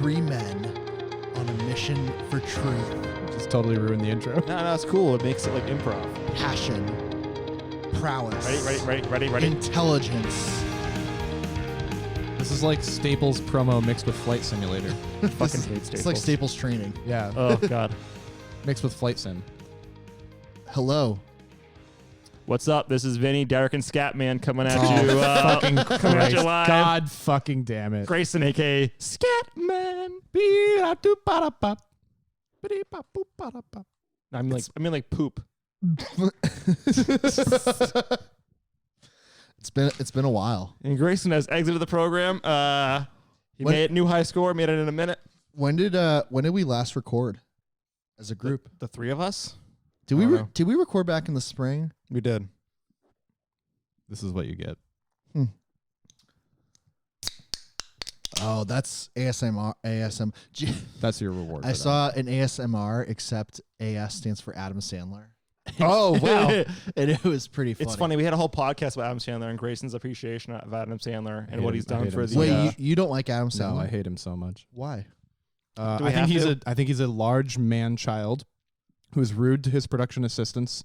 Three men on a mission for truth. Just totally ruined the intro. No, it's cool. It makes it like improv. Passion. Prowess. Ready. Intelligence. This is like Staples promo mixed with Flight Simulator. Fucking hate Staples. It's like Staples training. Yeah. Oh, God. Mixed with Flight Sim. Hello. What's up? This is Vinny, Derek, and Scatman coming at you. Fucking coming at you live. God fucking damn it. Grayson, a.k.a. Scatman. I mean like poop. It's been a while. And Grayson has exited the program. He made a new high score, made it in a minute. When did we last record as a group? The three of us? Did we record back in the spring? We did. This is what you get. Oh, that's ASMR. That's your reward. I saw an ASMR, except AS stands for Adam Sandler. Oh, wow. And it was pretty funny. It's funny. We had a whole podcast about Adam Sandler and Grayson's appreciation of Adam Sandler and what he's done for the... Wait, you don't like Adam Sandler? No, I hate him so much. Why? I think he's a large man-child who is rude to his production assistants,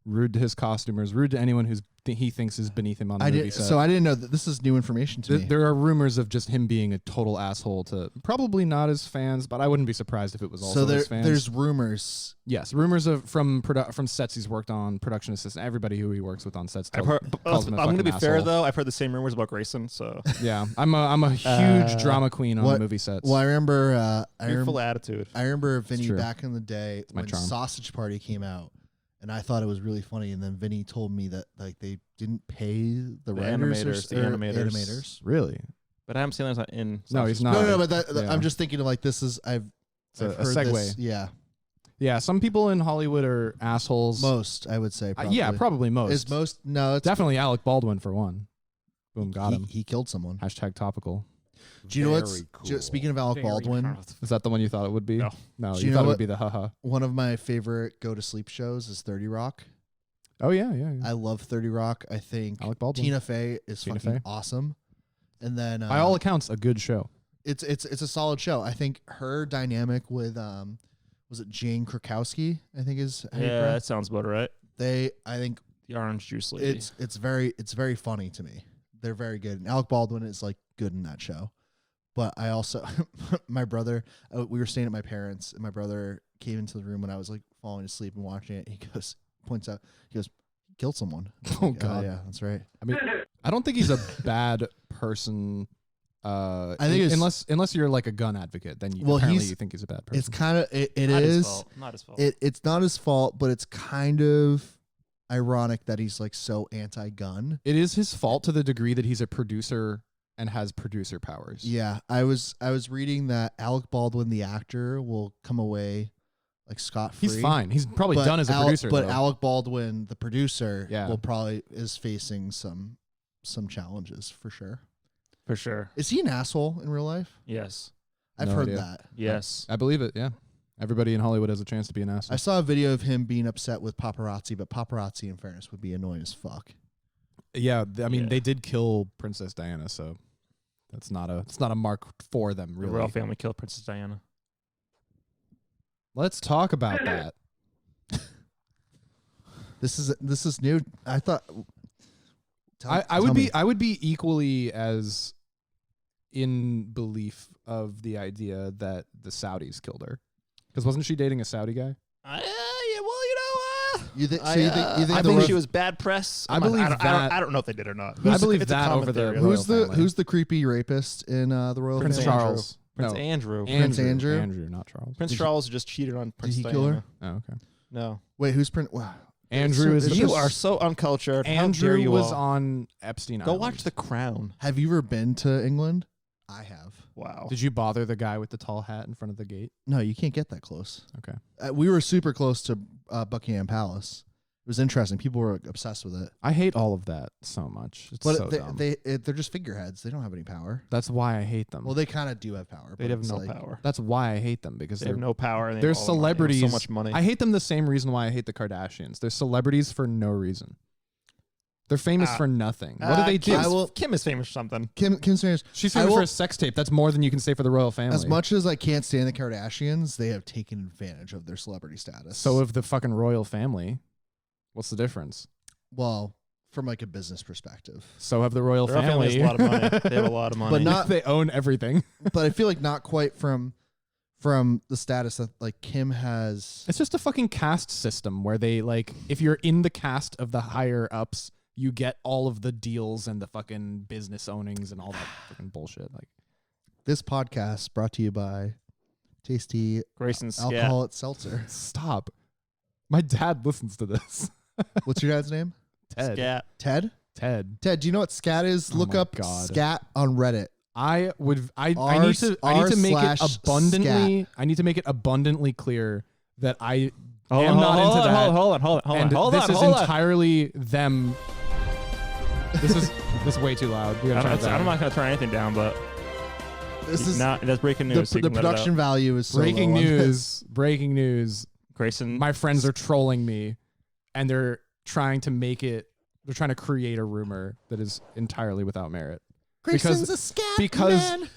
rude to his costumers, rude to anyone he thinks is beneath him on the movie set. So I didn't know that. This is new information to me. There are rumors of just him being a total asshole to probably not his fans, but I wouldn't be surprised if it was also his fans. There's rumors. Yes, rumors from sets he's worked on, production assistant, everybody who he works with on sets. I'm going to be fair though. I've heard the same rumors about Grayson. So yeah, I'm a huge drama queen on movie sets. Well, I remember full attitude. I remember Vinny back in the day when charm. Sausage Party came out. And I thought it was really funny, and then Vinny told me that like they didn't pay the writers animators. Really? But Adam Sandler's not in. No, he's not. No, but I'm just thinking of like this is I've a heard segue. This, yeah. Yeah, some people in Hollywood are assholes. Most, I would say. Probably. Yeah, probably most. Is most? No, it's definitely Alec Baldwin for one. Boom, got him. He killed someone. # topical. Do you know what's cool. Speaking of Alec Baldwin? Is that the one you thought it would be? No, you thought it would be the haha. One of my favorite go to sleep shows is 30 Rock. Oh yeah. I love 30 Rock. I think Alec Baldwin. Tina Fey is fucking awesome. And then by all accounts, a good show. It's a solid show. I think her dynamic with was it Jane Krakowski? I think is that sounds about right. I think the orange juice lady. It's very funny to me. They're very good. And Alec Baldwin is like good in that show. But I also my brother we were staying at my parents and my brother came into the room when I was like falling asleep and watching it. He points out, he goes, killed someone. Oh God, yeah, that's right. I mean, I don't think he's a bad person. I think unless you're like a gun advocate, then you think he's a bad person. It's kind of it not is his fault. Not his fault. It's not his fault, but it's kind of ironic that he's like so anti-gun. It is his fault to the degree that he's a producer and has producer powers. Yeah, I was reading that Alec Baldwin, the actor, will come away like scot-free. He's fine. He's probably done as a producer. But though. Alec Baldwin, the producer, will is facing some challenges for sure. For sure. Is he an asshole in real life? Yes. I've heard that. Yes. I believe it, yeah. Everybody in Hollywood has a chance to be an asshole. I saw a video of him being upset with paparazzi, but paparazzi, in fairness, would be annoying as fuck. Yeah, I mean, they did kill Princess Diana, so it's not a mark for them, really. The royal family killed Princess Diana. Let's talk about that. This is new. I thought I would be equally as in belief of the idea that the Saudis killed her, because wasn't she dating a Saudi guy? Yeah, well, you think I think she was bad press? I believe that. I don't know if they did or not. I believe that over the who's the creepy rapist in the royal Prince family? Charles. Prince Andrew. Prince Andrew? Andrew, not Charles. Prince Charles just cheated on Prince Did he Diana. kill her? Oh, okay. No. Wait, who's Prince? Wow. Andrew is. You are so uncultured. Andrew was on Epstein Island. Go watch The Crown. Have you ever been to England? I have. Wow. Did you bother the guy with the tall hat in front of the gate? No, you can't get that close. Okay. We were super close to Buckingham Palace. It was interesting. People were obsessed with it. I hate all of that so much. It's so dumb. They're just figureheads. They don't have any power. That's why I hate them. Well, they kind of do have power. They have no power. That's why I hate them, because they have no power. And they're celebrities. So much money. I hate them the same reason why I hate the Kardashians. They're celebrities for no reason. They're famous for nothing. What do they do? Kim is famous for something. Kim's famous. She's famous for a sex tape. That's more than you can say for the royal family. As much as I can't stand the Kardashians, they have taken advantage of their celebrity status. So of the fucking royal family. What's the difference? Well, from like a business perspective. So have the royal family. Has a lot of money. They have a lot of money. But not they own everything. But I feel like not quite from the status that like Kim has. It's just a fucking caste system where they like if you're in the caste of the higher ups, you get all of the deals and the fucking business ownings and all that fucking bullshit. Like this podcast brought to you by Tasty Grayson's alcoholic seltzer. Stop. My dad listens to this. What's your dad's name? Ted. Scat. Ted? Ted. Ted, do you know what scat is? Look up scat on Reddit. I need to make it abundantly scat. I need to make it abundantly clear that I am not into that. Hold on. This is entirely them. This is way too loud. I'm not going to turn anything down, but that's breaking news. The production value is so breaking low news. Breaking news. Grayson, my friends are trolling me, and they're trying to make it. They're trying to create a rumor that is entirely without merit. Grayson's a scat man.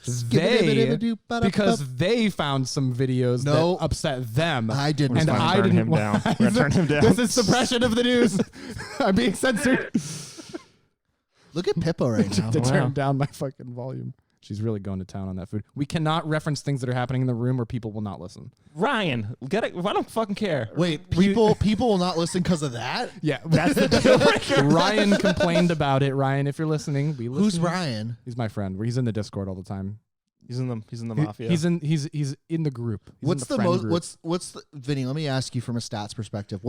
Because they found some videos that upset them. I didn't. And I didn't. Him down. We're gonna turn him down. This is suppression of the news. I'm being censored. Look at Pippa right now. To turn down my fucking volume. She's really going to town on that food. We cannot reference things that are happening in the room or people will not listen. Ryan, get it? I don't fucking care. Wait, people will not listen because of that? Yeah, that's the deal breaker. Ryan complained about it. Ryan, if you're listening, be listening. Who's Ryan? He's my friend. He's in the Discord all the time. He's in the mafia. He's in the group. What's the most? What's the Vinny? Let me ask you from a stats perspective.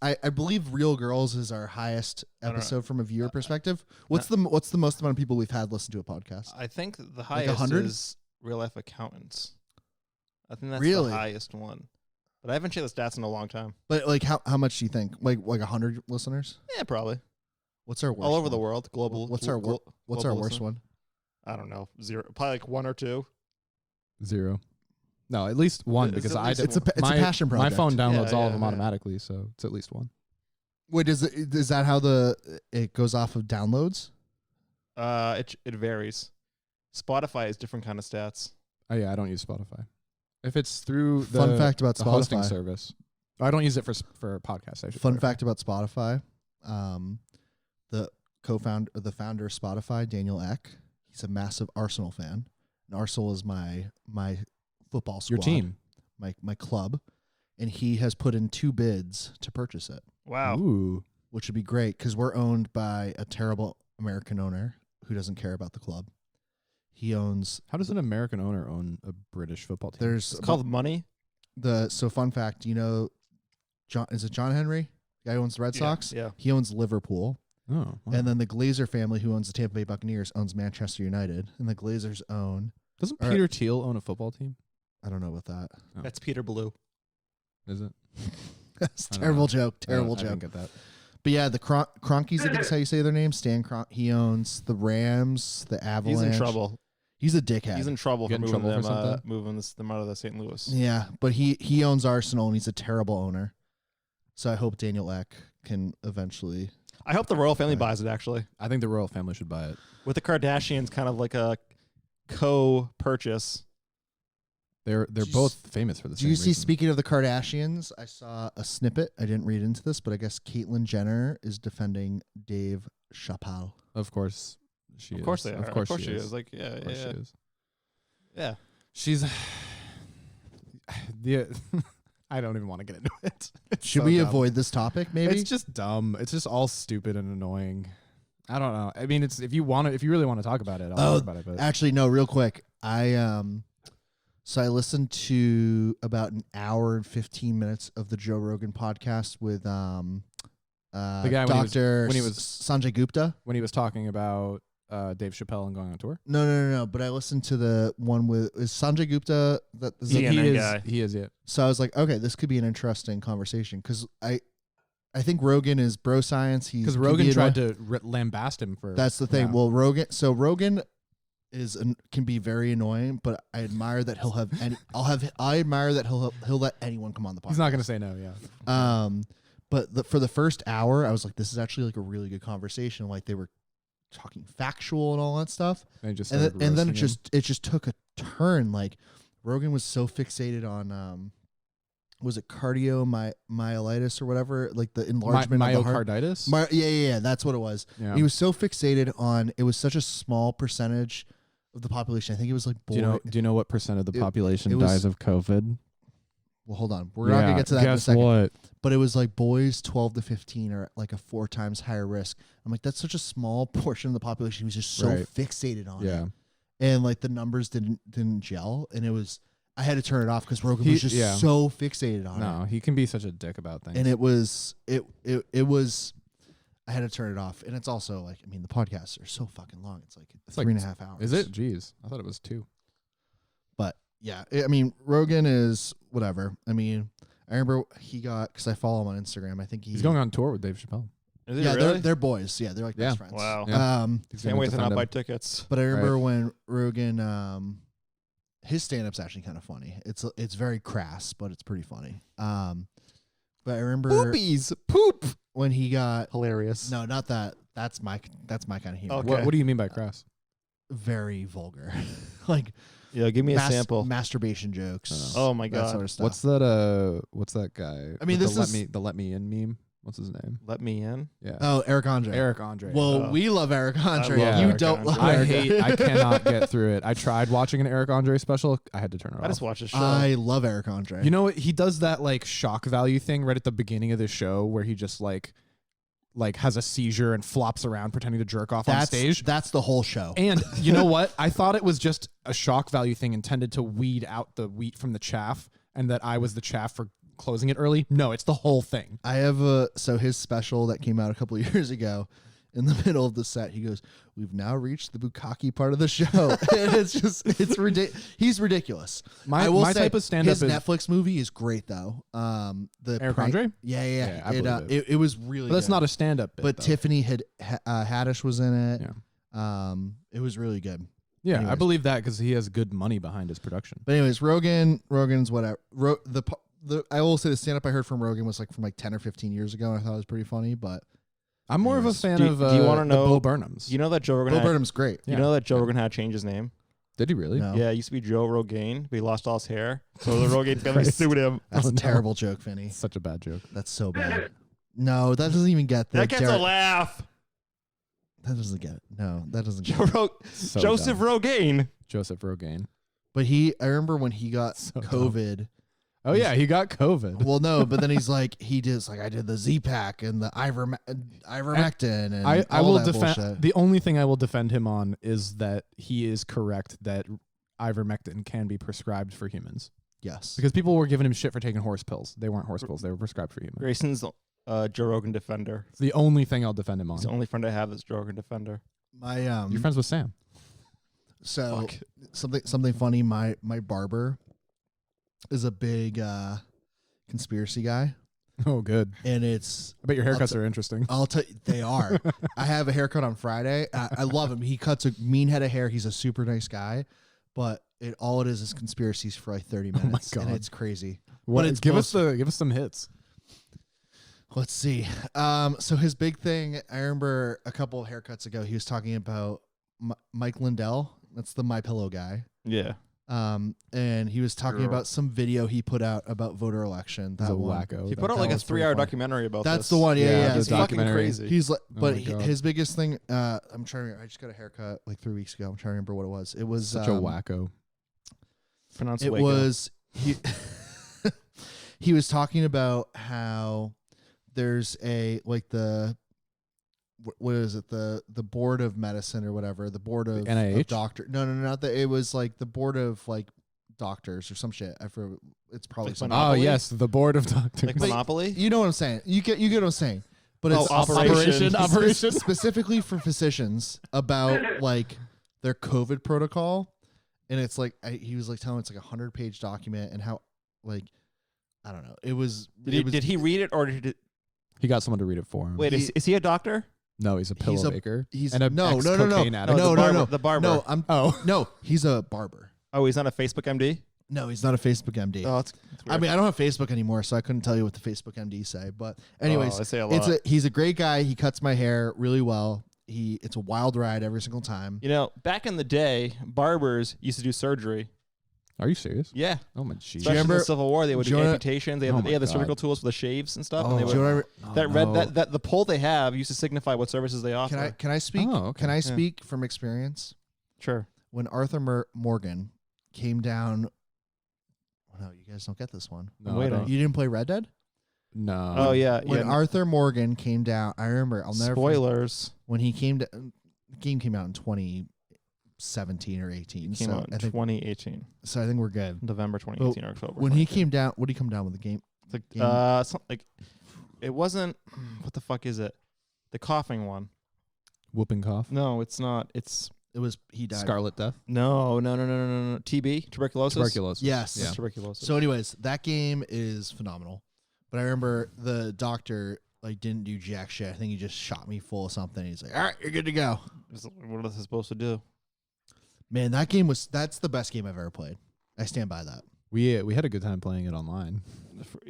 I believe Real Girls is our highest episode from a viewer perspective. What's the most amount of people we've had listen to a podcast? I think the highest is Real Life Accountants. I think that's the highest one. But I haven't checked the stats in a long time. But like how much do you think? Like 100 listeners? Yeah, probably. What's our worst all over one? the world? Global. What's our worst one? I don't know. 0. Probably like 1 or 2. 0. No, at least 1 because it's a passion project. My phone downloads all of them automatically, so it's at least 1. Wait, is that how it goes off of downloads? It varies. Spotify has different kind of stats. Oh yeah, I don't use Spotify. If it's through fun fact about the Spotify hosting service, I don't use it for podcasts. Fun fact about Spotify, the founder of Spotify, Daniel Ek, he's a massive Arsenal fan, and Arsenal is my football squad, your team, my club, and he has put in 2 bids to purchase it. Wow. Ooh. Which would be great because we're owned by a terrible American owner who doesn't care about the club. He owns. How does an American owner own a British football team? It's called money. So fun fact, is it John Henry? The guy who owns the Red Sox? Yeah. He owns Liverpool. Oh. Wow. And then the Glazer family, who owns the Tampa Bay Buccaneers, owns Manchester United. And the Glazers own. Doesn't Peter Thiel own a football team? I don't know about that. Oh. That's Peter Blue. Is it? That's a terrible joke. Terrible joke. I didn't get that. But yeah, the Cronkies, I think is how you say their name. Stan Kroenke. He owns the Rams, the Avalanche. He's in trouble. He's a dickhead. He's in trouble for moving them out of the St. Louis. Yeah, but he owns Arsenal, and he's a terrible owner. So I hope Daniel Ek can eventually. I hope the royal family buys it, actually. I think the royal family should buy it. With the Kardashians kind of like a co-purchase. They're both famous for the same reason. Speaking of the Kardashians, I saw a snippet. I didn't read into this, but I guess Caitlyn Jenner is defending Dave Chappelle. Of course she is. Of course they are. Of course she is. Like, yeah. She is. Yeah. She's... I don't even want to get into it. Should we avoid this topic, maybe? It's just dumb. It's just all stupid and annoying. I don't know. I mean, if you really want to talk about it, I'll talk about it. But actually, no, real quick. So I listened to about an hour and 15 minutes of the Joe Rogan podcast with the guy Dr. when he was Sanjay Gupta. When he was talking about Dave Chappelle and going on tour? No. But I listened to the one with is Sanjay Gupta. He is. So I was like, okay, this could be an interesting conversation because I think Rogan is bro science. Because Rogan tried to lambast him for. That's the thing. Yeah. Well, Rogan can be very annoying, but I admire that he'll have any. I admire that he'll let anyone come on the podcast. He's not going to say no. Yeah. But for the first hour, I was like, this is actually like a really good conversation. Like they were talking factual and all that stuff. And then it just took a turn. Like Rogan was so fixated on was it cardiomyelitis or whatever, like the enlargement of the heart. Myocarditis? Yeah, that's what it was. Yeah. He was so fixated on it was such a small percentage of the population. I think it was like do you know what percent of the population dies of COVID? Well, hold on. We're not going to get to that in a second. What? But it was like boys 12 to 15 are like a 4 times higher risk. I'm like, that's such a small portion of the population. He was just so fixated on it. And like the numbers didn't gel. And I had to turn it off because Rogan was just so fixated on it. No, he can be such a dick about things. And it was, I had to turn it off. And it's also like, I mean, the podcasts are so fucking long. It's like 3.5 hours. Is it? Jeez. I thought it was 2. But yeah, I mean, Rogan is whatever. I mean, I remember he got, because I follow him on Instagram. I think he's going on tour with Dave Chappelle. Is he really? they're boys. Yeah, they're like best friends. Wow. Yeah. Can't wait to not buy tickets. But I remember when Rogan, his stand-up's actually kind of funny. It's very crass, but it's pretty funny. But I remember poop when he got hilarious. No, not that. That's my kind of humor. Okay. What do you mean by crass? Very vulgar, like. Yeah, give me a sample. Masturbation jokes. Oh my god, that sort of stuff. What's that guy? I mean, the let me in meme. What's his name? Let me in. Yeah. Oh, Eric Andre. Eric Andre. Well, we love Eric Andre. I love you Eric don't Andre. love I Eric. I cannot get through it. I tried watching an Eric Andre special. I had to turn it off. I just watched the show. I love Eric Andre. You know what? He does that like shock value thing right at the beginning of the show where he just like has a seizure and flops around pretending to jerk off on stage. That's the whole show. And you know what? I thought it was just a shock value thing intended to weed out the wheat from the chaff and that I was the chaff for closing it early. No, it's the whole thing. I have his special that came out a couple of years ago. In the middle of the set, he goes, "We've now reached the bukkake part of the show." And it's ridiculous. He's ridiculous. My type of stand-up his Netflix movie is great though. The Eric Andre? Yeah. I believe it was really. But that's good. not a stand-up bit, But though. Tiffany Haddish was in it. Yeah. It was really good. Yeah, Anyways. I believe that because he has good money behind his production. But anyways, Rogan's whatever. I will say the stand-up I heard from Rogan was from 10 or 15 years ago, and I thought it was pretty funny. But I'm more of a fan of do you want to know Bo Burnham's. You know that Joe Rogan Bo Burnham's great. You know that Joe Rogan had to change his name? Did he really? No. Yeah, it used to be Joe Rogaine, but he lost all his hair. So the Rogaine family sued him. That's a terrible joke, Vinny. Such a bad joke. That's so bad. No, that doesn't even get that gets a laugh. That doesn't get it. No, that doesn't get it. Joseph Rogaine. Joseph Rogaine. But I remember when he got COVID. Dumb. Oh yeah, he got COVID. Well, no, but then he's like, I did the Z-Pack and the ivermectin and I will that defend. bullshit. The only thing I will defend him on is that he is correct that ivermectin can be prescribed for humans. Yes, because people were giving him shit for taking horse pills. They weren't horse pills. They were prescribed for humans. Grayson's Joe Rogan defender. It's the only thing I'll defend him on. He's the only friend I have that's Joe Rogan defender. You're friends with Sam. So something funny. My barber is a big conspiracy guy. Oh, good. And I bet your haircuts are interesting. I'll tell you, they are. I have a haircut on Friday. I love him. He cuts a mean head of hair. He's a super nice guy, but all it is conspiracies for 30 minutes. Oh my God. And it's crazy. Give us some hits. Let's see. So his big thing, I remember a couple of haircuts ago, he was talking about Mike Lindell. That's the MyPillow guy. Yeah. And he was talking about some video he put out about voter election. That was wacko. He put out like a 3-hour documentary about That's this. the one. Yeah. It's fucking crazy. He's like, his biggest thing. I just got a haircut 3 weeks ago. I'm trying to remember what it was. It was such a wacko. Pronounced it Waco. Was he? He was talking about how there's what is it? The board of medicine or whatever. The board of NIH doctor. No, not that. It was the board of doctors or some shit. I forget. It's probably something. Oh yes, the board of doctors. Like Monopoly. You know what I'm saying? You get what I'm saying. But it's operation specifically for physicians about their COVID protocol, and it's he was telling me it's a 100-page document and how I don't know. It was. Did he read it or did he got someone to read it for him? Wait, is he a doctor? No, he's a pillow maker. He's and a no. addict. The barber. No, he's a barber. Oh, he's not a Facebook MD. No, he's not a Facebook MD. Oh, it's I mean, I don't have Facebook anymore, so I couldn't tell you what the Facebook MD say. But anyways, I say a lot. He's a great guy. He cuts my hair really well. It's a wild ride every single time. You know, back in the day, barbers used to do surgery. Are you serious? Yeah. Oh my jeez. Especially in the Civil War, they would do amputations. They had the God. surgical tools for the shaves and stuff. Oh, and they would, the pole they have used to signify what services they offer. Can I speak? Oh, okay. Can I speak from experience? Sure. When Arthur Morgan came down. Oh, no, you guys don't get this one. No, You didn't play Red Dead? No. Oh yeah. When Arthur Morgan came down, I remember. I'll never. Spoilers. When he came to, the game came out in 2017 or 18. It came out in 2018. So I think we're good. November 2018 or October. When he came down, what did he come down with the game? It wasn't. What the fuck is it? The coughing one. Whooping cough. No, it's not. He died. Scarlet Death. No. TB, tuberculosis. Yes. Yeah. Tuberculosis. So, anyways, that game is phenomenal. But I remember the doctor didn't do jack shit. I think he just shot me full of something. He's like, "All right, you're good to go." What is it supposed to do? Man, that's the best game I've ever played. I stand by that. We had a good time playing it online.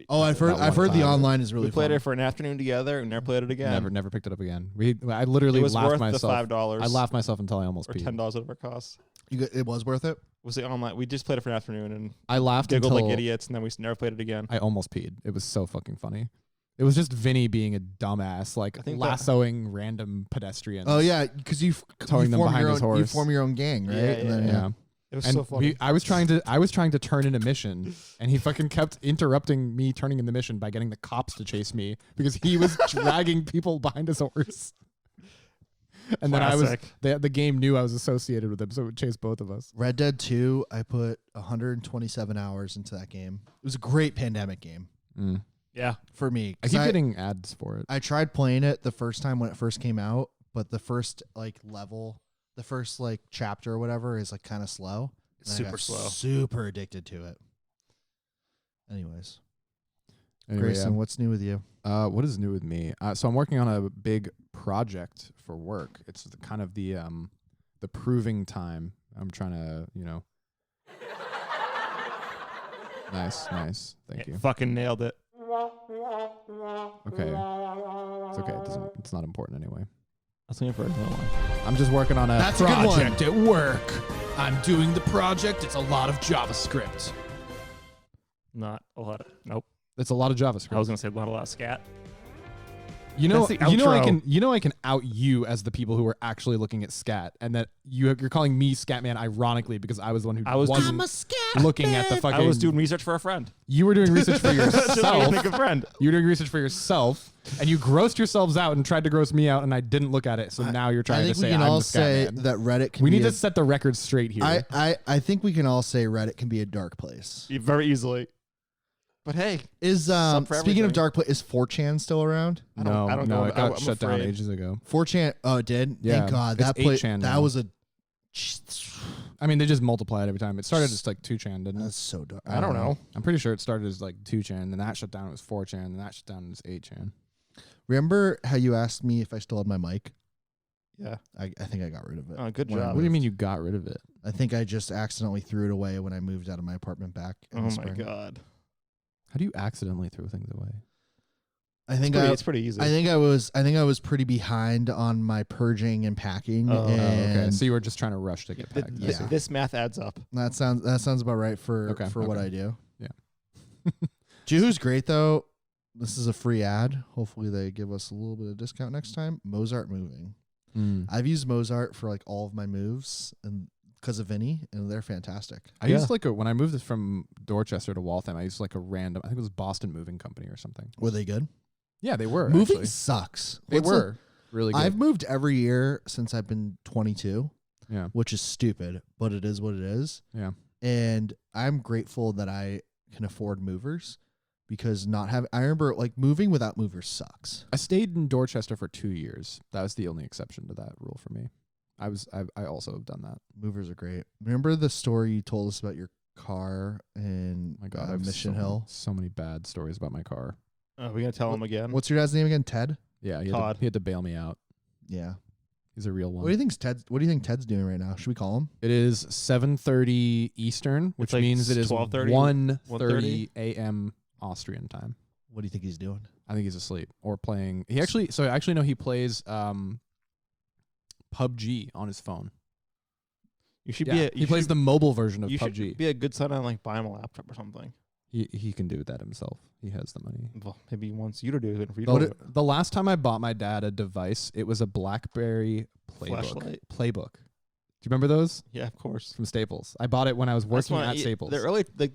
Oh, I've heard the online is really. We played fun. it for an afternoon together and never played it again. Never picked it up again. I literally it was laughed worth myself. the $5. I laughed myself until I almost or peed. $10 of our costs. It was worth it. Was the online? We just played it for an afternoon and I laughed giggled until like idiots, and then we never played it again. I almost peed. It was so fucking funny. It was just Vinny being a dumbass, lassoing random pedestrians. Oh yeah, because you towing them behind his horse. You form your own gang, right? Yeah. It was so funny. I was trying to turn in a mission, and he fucking kept interrupting me turning in the mission by getting the cops to chase me because he was dragging people behind his horse. And Classic. then the game knew I was associated with him, so it would chase both of us. Red Dead 2, I put 127 hours into that game. It was a great pandemic game. Yeah, for me. I keep getting ads for it. I tried playing it the first time when it first came out, but the first level, the first chapter or whatever is kind of slow. It's super slow. Super addicted to it. Anyways, Grayson, what's new with you? What is new with me? So I'm working on a big project for work. It's kind of the proving time. I'm trying to, Nice. Thank you. Fucking nailed it. Okay. It's okay. It's not important anyway. I was looking for another one. I'm just working on a project at work. I'm doing the project. It's a lot of JavaScript. Not a lot of. Nope. It's a lot of JavaScript. I was gonna say a lot of scat. You know, That's the outro. I can out you as the people who are actually looking at scat, and that you're calling me Scatman ironically because I was the one who wasn't looking at the fucking. I was doing research for a friend. You were doing research for yourself. Make a friend. You were doing research for yourself, and you grossed yourselves out and tried to gross me out, and I didn't look at it. So now you're trying to say I'm the Scatman. I think we can all say that Reddit can. We need to set the record straight here. I think we can all say Reddit can be a dark place Very easily. But hey, speaking of dark place, is 4chan still around? I don't know. It got shut down ages ago. 4chan, it did? Yeah, thank God. it's That place, 8chan that now. was a. I mean, they just multiplied every time. It started as 2chan, didn't it? That's so dark. I don't know. I'm pretty sure it started as 2chan, then that shut down. It was 4chan, then that shut down. It was 8chan. Remember how you asked me if I still had my mic? Yeah. I think I got rid of it. Oh, good When I job. What do you mean you got rid of it? I think I just accidentally threw it away when I moved out of my apartment back. In the Oh spring. my God. How do you accidentally throw things away? I think it's pretty easy. I think I was pretty behind on my purging and packing. Okay. So you were just trying to rush to get back. This math adds up. That sounds about right for what I do. Yeah. Do you know who's great though? This is a free ad. Hopefully they give us a little bit of discount next time. Mozart Moving. I've used Mozart for all of my moves and because of Vinny, and they're fantastic. I used when I moved from Dorchester to Waltham, I used a random, I think it was Boston Moving Company or something. Were they good? Yeah, they were. Moving actually. sucks. They were really good. I've moved every year since I've been 22. Yeah. Which is stupid, but it is what it is. Yeah. And I'm grateful that I can afford movers because I remember moving without movers sucks. I stayed in Dorchester for 2 years. That was the only exception to that rule for me. I also have done that. Movers are great. Remember the story you told us about your car in My God, I have Mission Hill? So many bad stories about my car. Are we gonna tell him again? What's your dad's name again? Ted? Yeah, Todd. He had to bail me out. Yeah. He's a real one. What do you think Ted's doing right now? Should we call him? It is 7:30 Eastern, which like means it is 12:30, 1:30 a.m. Austrian time. What do you think he's doing? I think he's asleep or playing. I actually know he plays PUBG on his phone. You should he plays the mobile version of you PUBG. should be a good son and like buy him a laptop or something. He can do that himself. He has the money. Well, maybe he wants you to do it for you. To The last time I bought my dad a device, it was a BlackBerry Flashlight? Playbook. Do you remember those? Yeah, of course. From Staples. I bought it when I was working at Staples. The early the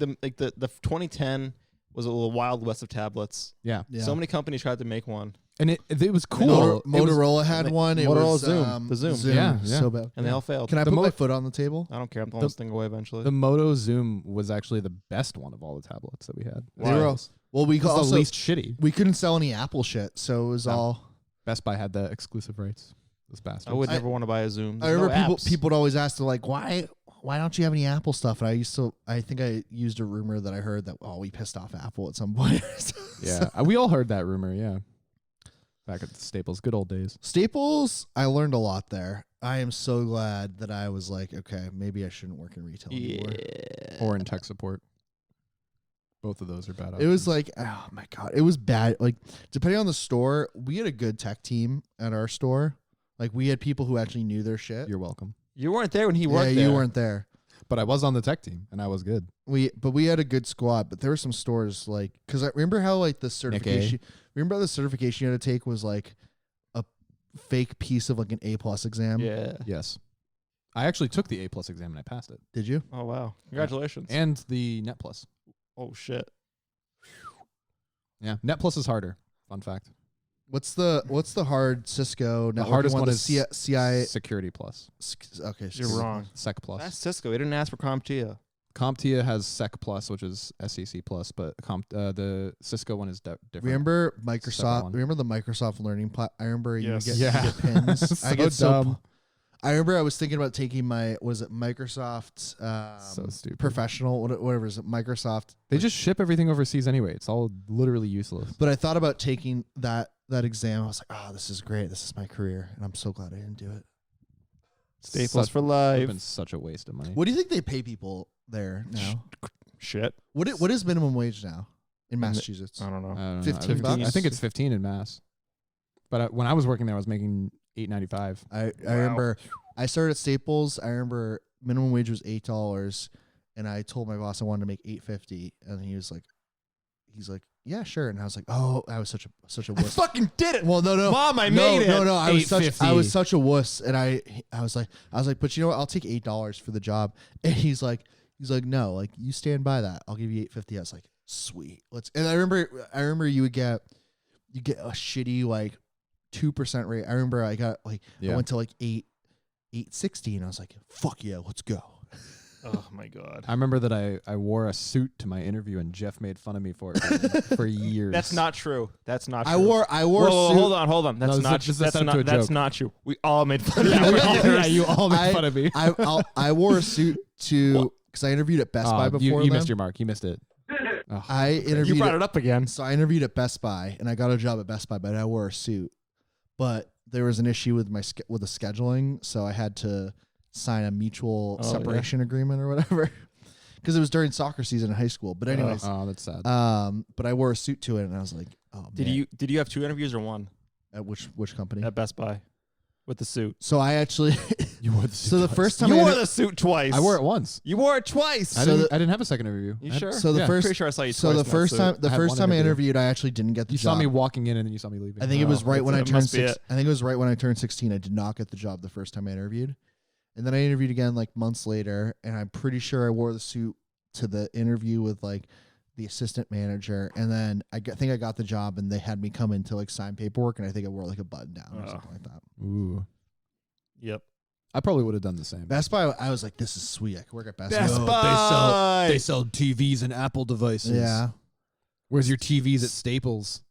2010 was a little wild west of tablets. Yeah. So many companies tried to make one. And it was cool. Motorola had one. It Motorola was Zoom. The Zoom. Yeah. So bad. And they all failed. Can I put my foot on the table? I don't care. I'm throwing this thing away eventually. The Moto Zoom was actually the best one of all the tablets that we had. They were well, we also the least shitty. We couldn't sell any Apple shit, so it was all. Best Buy had the exclusive rights. Those bastards. I would never want to buy a Zoom. I remember people would always ask, like, why don't you have any Apple stuff? And I think I used a rumor that I heard that we pissed off Apple at some point. Yeah, we all heard that rumor. Yeah, back at the Staples, good old days. Staples, I learned a lot there. I am so glad that I was like, okay, maybe I shouldn't work in retail anymore. Or in tech support. Both of those are bad options. It was like, oh my God, it was bad. Like, depending on the store, we had a good tech team at our store. Like, we had people who actually knew their shit. You're welcome. You weren't there when he worked there. Yeah, you weren't there. But I was on the tech team, and I was good. We had a good squad, but there were some stores like, because I remember how like the certification. Remember how the certification you had to take was like a fake piece of like an A+ exam. Yeah. Yes. I actually took the A+ exam and I passed it. Did you? Oh wow! Congratulations. And the Net Plus. Oh shit. Yeah, Net Plus is harder. Fun fact. What's the hard Cisco? The hardest one is CI Security Plus. Okay, You're wrong. Sec Plus. That's Cisco. He didn't ask for CompTIA. CompTIA has Sec Plus, which is SEC Plus, but the Cisco one is different. Remember Microsoft? Remember the Microsoft Learning I remember you get pins. So I get dumb. I remember I was thinking about taking was it Microsoft so stupid. Professional, whatever is it, Microsoft. They just ship everything overseas anyway. It's all literally useless. But I thought about taking that exam. I was like, oh, this is great. This is my career. And I'm so glad I didn't do it. Staples for life. It's been such a waste of money. What do you think they pay people there now? Shit. What is minimum wage now in Massachusetts? I don't know. I don't know. 15 bucks? I think it's 15 in Mass. But when I was working there, I was making $8.95. I remember I started at Staples. I remember minimum wage was $8, and I told my boss I wanted to make $8.50, and he's like, yeah, sure. And I was like, oh, I was such a wuss. I fucking did it. Well, no, Mom, I made it. No, I was such a wuss, and I was like, but you know what? I'll take $8 for the job. And he's like, no, like you stand by that. I'll give you $8.50. I was like, sweet, let's. And I remember you get a shitty like 2% rate. I remember I got like I went to like 8.60, and I was like, fuck yeah, let's go. Oh my God. I remember that I wore a suit to my interview, and Jeff made fun of me for it for years. That's not true. That's not true. I wore a suit. Hold on. That's not true. We all made fun of you. Yeah, you all made fun of me. I wore a suit because I interviewed at Best Buy before. You missed your mark. You missed it. Oh. I interviewed. You brought it up again. So I interviewed at Best Buy, and I got a job at Best Buy, but I wore a suit. But there was an issue with the scheduling, so I had to sign a mutual separation agreement or whatever, because it was during soccer season in high school. But anyways, that's sad. But I wore a suit to it, and I was like, oh. Did you have 2 interviews or 1? At which company? At Best Buy, with the suit. So I actually you wore the suit. So the first time you wore the suit twice. I wore it once. You wore it twice. I didn't have a second interview. You sure? So the pretty sure I saw you. So twice the first time I interviewed, I actually didn't get the job. You saw me walking in, and then you saw me leaving. I think it was right when I turned 16. I think it was right when I turned 16. I did not get the job the first time I interviewed. And then I interviewed again like months later, and I'm pretty sure I wore the suit to the interview with like the assistant manager. And then I think I got the job, and they had me come in to like sign paperwork, and I think I wore like a button down or something like that. Ooh. Yep. I probably would have done the same. Best Buy, I was like, this is sweet. I could work at Best Buy. They sell TVs and Apple devices. Yeah. Where's your TVs at Staples?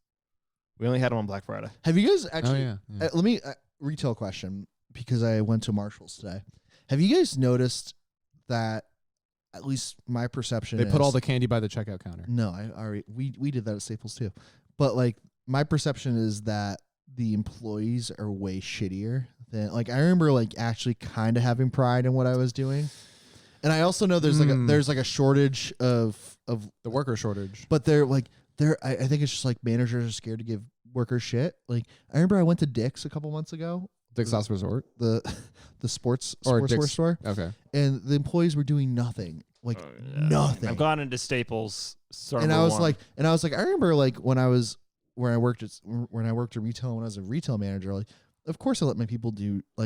We only had them on Black Friday. Have you guys actually? Oh, yeah. Let me retail question, because I went to Marshall's today. Have you guys noticed that? At least my perception. They put all the candy by the checkout counter. No, we did that at Staples too, but like my perception is that the employees are way shittier thin. Like I remember like actually kind of having pride in what I was doing. And I also know there's like a shortage of the worker shortage. But I think it's just like managers are scared to give workers shit. Like I remember I went to Dick's a couple months ago. Dick's Last Resort? The sportswear store. Okay. And the employees were doing nothing. Like nothing. I've gone into Staples. And I was like, I remember like when I worked at retail, when I was a retail manager, like of course I let my people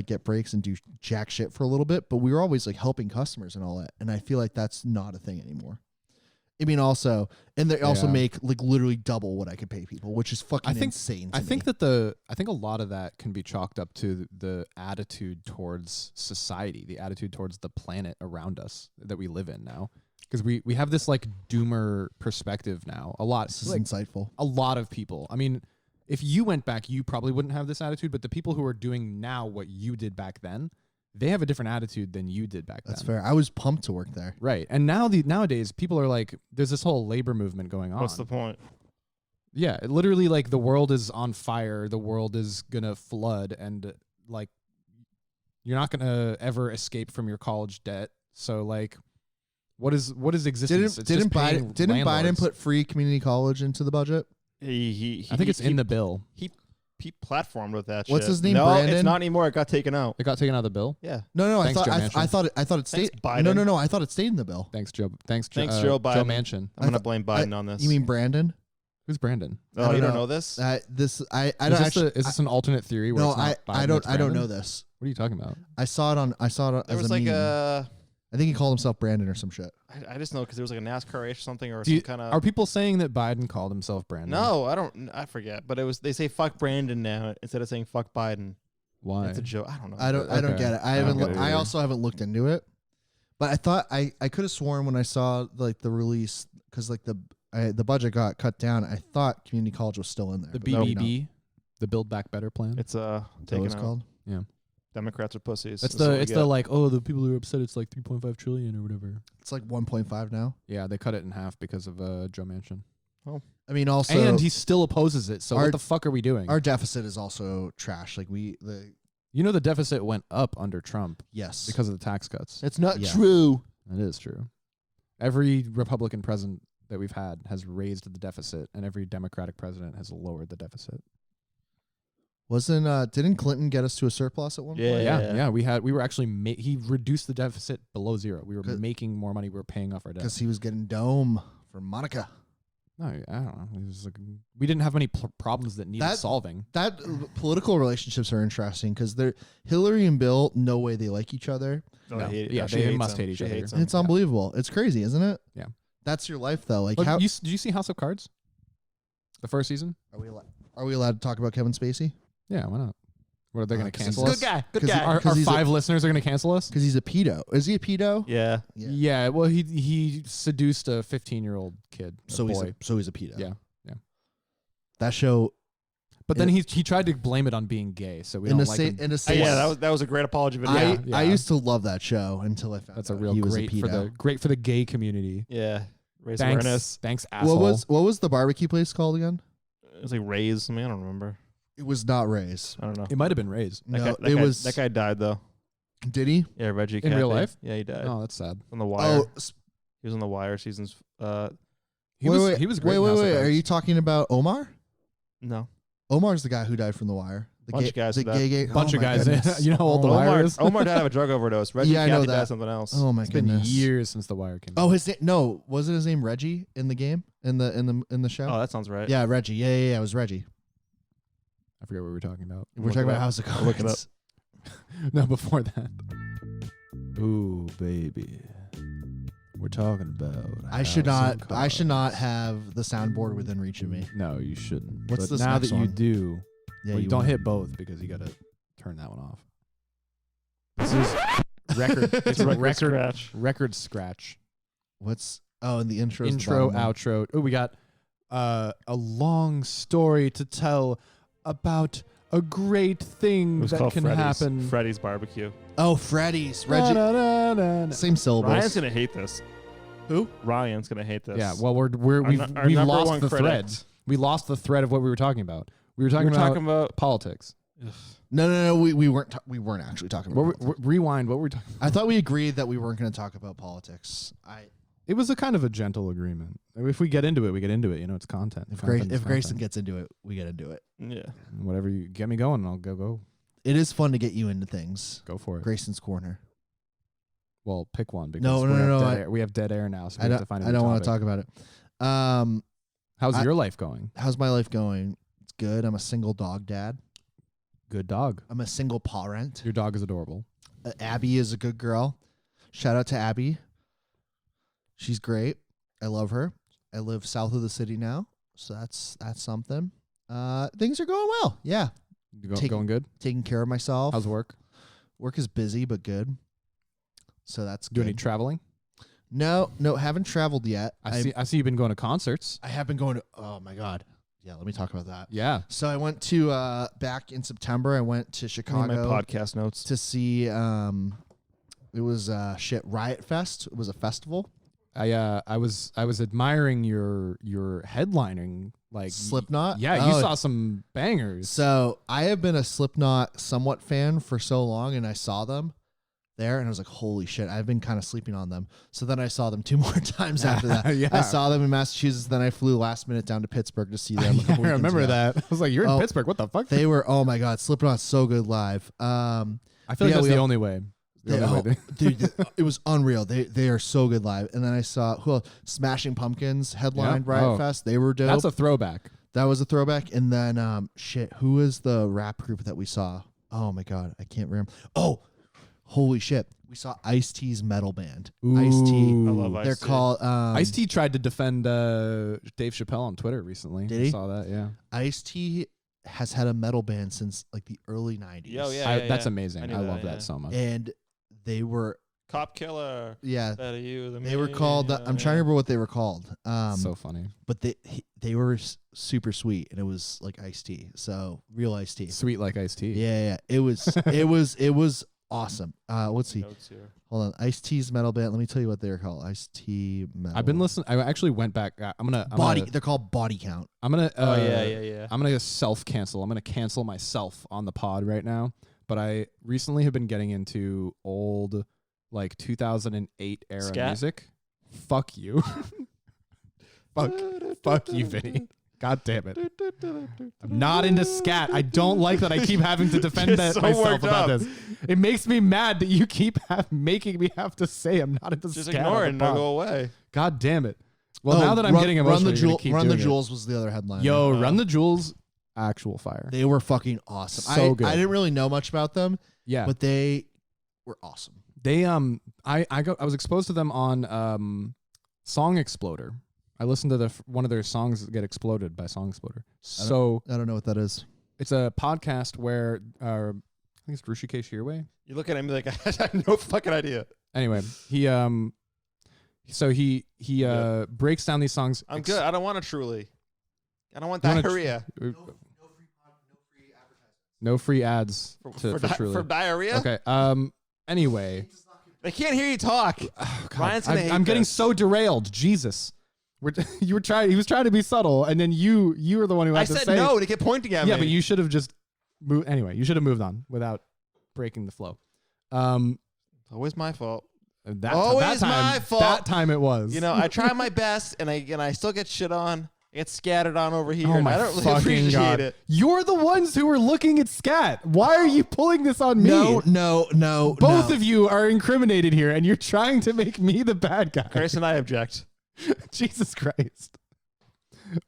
get breaks and do jack shit for a little bit, but we were always like helping customers and all that. And I feel like that's not a thing anymore. I mean, also, and they also make like literally double what I could pay people, which is fucking insane. I think a lot of that can be chalked up to the attitude towards society, the attitude towards the planet around us that we live in now. Because we have this like doomer perspective now. This is insightful. A lot of people. I mean, if you went back, you probably wouldn't have this attitude, but the people who are doing now what you did back then, they have a different attitude than you did back then. That's fair. I was pumped to work there. Right. And nowadays, people are like, there's this whole labor movement going on. What's the point? Yeah. Literally, like, the world is on fire. The world is going to flood. And, like, you're not going to ever escape from your college debt. So, like, what is existence? Didn't Biden put free community college into the budget? I think it's in the bill. He platformed with that. What's shit. his name? No, Brandon? it's not anymore. It got taken out. It got taken out of the bill. Yeah. No. Thanks, I thought it stayed. Biden. No. I thought it stayed in the bill. Thanks, Joe. Thanks, Joe Biden. Manchin. I'm gonna blame Biden on this. You mean Brandon? Who's Brandon? Oh, you don't know this? I don't actually. Is this an alternate theory? Where No, it's not Biden, I it's don't know Brandon? this. What are you talking about? I saw it on. There as was a like meme. I think he called himself Brandon or some shit. I just know because there was like a NASCAR race or something or some kind of. Are people saying that Biden called himself Brandon? No, I don't. I forget. But it was. They say fuck Brandon now instead of saying fuck Biden. Why? It's a joke. I don't know. I don't get it. I haven't. I either. also haven't looked into it. But I thought I could have sworn when I saw like the release because like the budget got cut down. I thought community college was still in there. The BBB, the Build Back Better plan. It's taken out. Called? Yeah. Democrats are pussies. It's the like, oh, the people who are upset it's like 3.5 trillion or whatever. It's like 1.5 now. Yeah, they cut it in half because of Joe Manchin. Oh. I mean, also, and he still opposes it. So what the fuck are we doing? Our deficit is also trash. Like the deficit went up under Trump. Yes, because of the tax cuts. It's not true. It is true. Every Republican president that we've had has raised the deficit, and every Democratic president has lowered the deficit. Didn't Clinton get us to a surplus at one point? Yeah. We were actually he reduced the deficit below zero. We were making more money. We were paying off our debt because he was getting dome from Monica. No, I don't know. It was like, we didn't have many problems that needed solving. That political relationships are interesting because Hillary and Bill, no way they like each other. No. They must hate each other. It's unbelievable. It's crazy, isn't it? Yeah. That's your life, though. Like, did you see House of Cards? The first season? Are we allowed to talk about Kevin Spacey? Yeah, why not? What are they going to cancel us? Good guy. Our 5 listeners are going to cancel us? Because he's a pedo. Is he a pedo? Yeah. Yeah. Well, he seduced a 15-year-old kid. So he's a pedo. Yeah. That show. But then he tried to blame it on being gay. So we don't like him. That was a great apology video. I used to love that show until I found that's a out real he was great a pedo. great for the gay community. Yeah. Raise awareness. Thanks, asshole. What was the barbecue place called again? It was like Ray's. I don't remember. It was not Ray's. I don't know. It might have been Ray's. That guy died though. Did he? Yeah, Reggie. In real life? Yeah, he died. Oh, that's sad. On The Wire. Oh, he was on The Wire seasons. He was great. Wait. Are you talking about Omar? No. Omar's the guy who died from The Wire. Bunch of guys. Bunch of guys. You know how old The Wire is? Omar died of a drug overdose. Reggie I know that. died something else. Oh my goodness. It's been years since The Wire came out. Oh, his name? No, wasn't his name Reggie in the game in the show? Oh, that sounds right. Yeah, Reggie. Yeah. It was Reggie. I forget what we were talking about. We're talking about House of Cards. Look it up. No, before that. Ooh, baby. We're talking about. I should not have the soundboard within reach of me. No, you shouldn't. What's but this now next that you one? do? Yeah, well, you don't hit both because you got to turn that one off. This is record. It's a record scratch. What's in the intro? Outro. Oh, we got a long story to tell about a great thing that can happen. Freddy's Barbecue. Oh, Freddy's. Reggie. Same syllables. Ryan's gonna hate this. Who? Ryan's gonna hate this. Yeah. Well, we've lost the thread. We lost the thread of what we were talking about. We were talking about politics. No. We weren't actually talking about politics. Rewind. What were we talking about? I thought we agreed that we weren't going to talk about politics. It was a kind of a gentle agreement. If we get into it, we get into it. You know, it's content. If Grayson gets into it, we get into it. Yeah. Whatever you get me going, I'll go. It is fun to get you into things. Go for it. Grayson's Corner. Well, pick one because no. We have dead air now, so we have to find. I don't want to talk about it. How's your life going? How's my life going? It's good. I'm a single dog dad. Good dog. I'm a single parent. Your dog is adorable. Abby is a good girl. Shout out to Abby. She's great. I love her. I live south of the city now, so that's something. Things are going well. Yeah. Going good? Taking care of myself. How's work? Work is busy but good. So that's good. Do any traveling? No, haven't traveled yet. I see you've been going to concerts. I have been going to, oh my God. Yeah, let me talk about that. Yeah. So I went to back in September. I went to Chicago. My podcast notes to see. It was Riot Fest. It was a festival. I was admiring your headlining like Slipknot. You saw some bangers. So I have been a Slipknot somewhat fan for so long, and I saw them there, and I was like, holy shit, I've been kind of sleeping on them. So then I saw them 2 more times after that. Yeah. I saw them in Massachusetts, then I flew last minute down to Pittsburgh to see them. I remember that. I was like, you're in Pittsburgh. What the fuck? They were, oh my God, Slipknot's so good live. I feel like that's the only way. Dude, it was unreal. They are so good live. And then I saw Smashing Pumpkins headlined Riot Fest. They were dope. That's a throwback. That was a throwback. And then who is the rap group that we saw? Oh my God, I can't remember. Oh, holy shit. We saw Ice-T's metal band. Ice-T. I love Ice-T. They're called Ice-T tried to defend Dave Chappelle on Twitter recently. Did he? I saw that, yeah. Ice-T has had a metal band since like the early 90s. That's amazing. I love that so much. And they were Cop Killer. Yeah. That you, they were called I'm trying to remember what they were called. So funny. But they were super sweet, and it was like iced tea. So real iced tea. Sweet like iced tea. Yeah. It was awesome. Let's see. Hold on. Iced Tea's metal band. Let me tell you what they're called. Iced Tea metal. I've been listening. I actually went back. They're called Body Count. I'm gonna. Yeah. I'm gonna self-cancel. I'm gonna cancel myself on the pod right now. But I recently have been getting into old, like 2008 era music. Fuck you. Fuck you, Vinny. God damn it. I'm not into scat. I don't like that I keep having to defend myself about this. It makes me mad that you keep making me have to say I'm not into scat. Just ignore it and it'll go away. God damn it. Well, now that I'm getting emotional, Run the Jewels was the other headline. Yo, Run the Jewels, actual fire. They were fucking awesome. So good. I didn't really know much about them. Yeah. But they were awesome. They I was exposed to them on Song Exploder. I listened to one of their songs get exploded by Song Exploder. I don't know what that is. It's a podcast where I think it's Rushikesh Hirway. You look at him like I have no fucking idea. Anyway, he breaks down these songs. I'm good. I don't want a Truly. I don't want diarrhea. No free ads for Truly. For diarrhea? Okay. Anyway, they can't hear you talk. Oh, God. I'm getting so derailed. Jesus. He was trying to be subtle, and then you were the one who had to say. I said no to get pointing at me. Yeah, but you should have just moved. Anyway, you should have moved on without breaking the flow. Always my fault. My fault. That time it was. You know, I try my best, and I still get shit on. I get scattered on over here, and I don't really appreciate it. You're the ones who were looking at scat. Why are you pulling this on me? No. Both of you are incriminated here, and you're trying to make me the bad guy. Grayson and I object. Jesus Christ.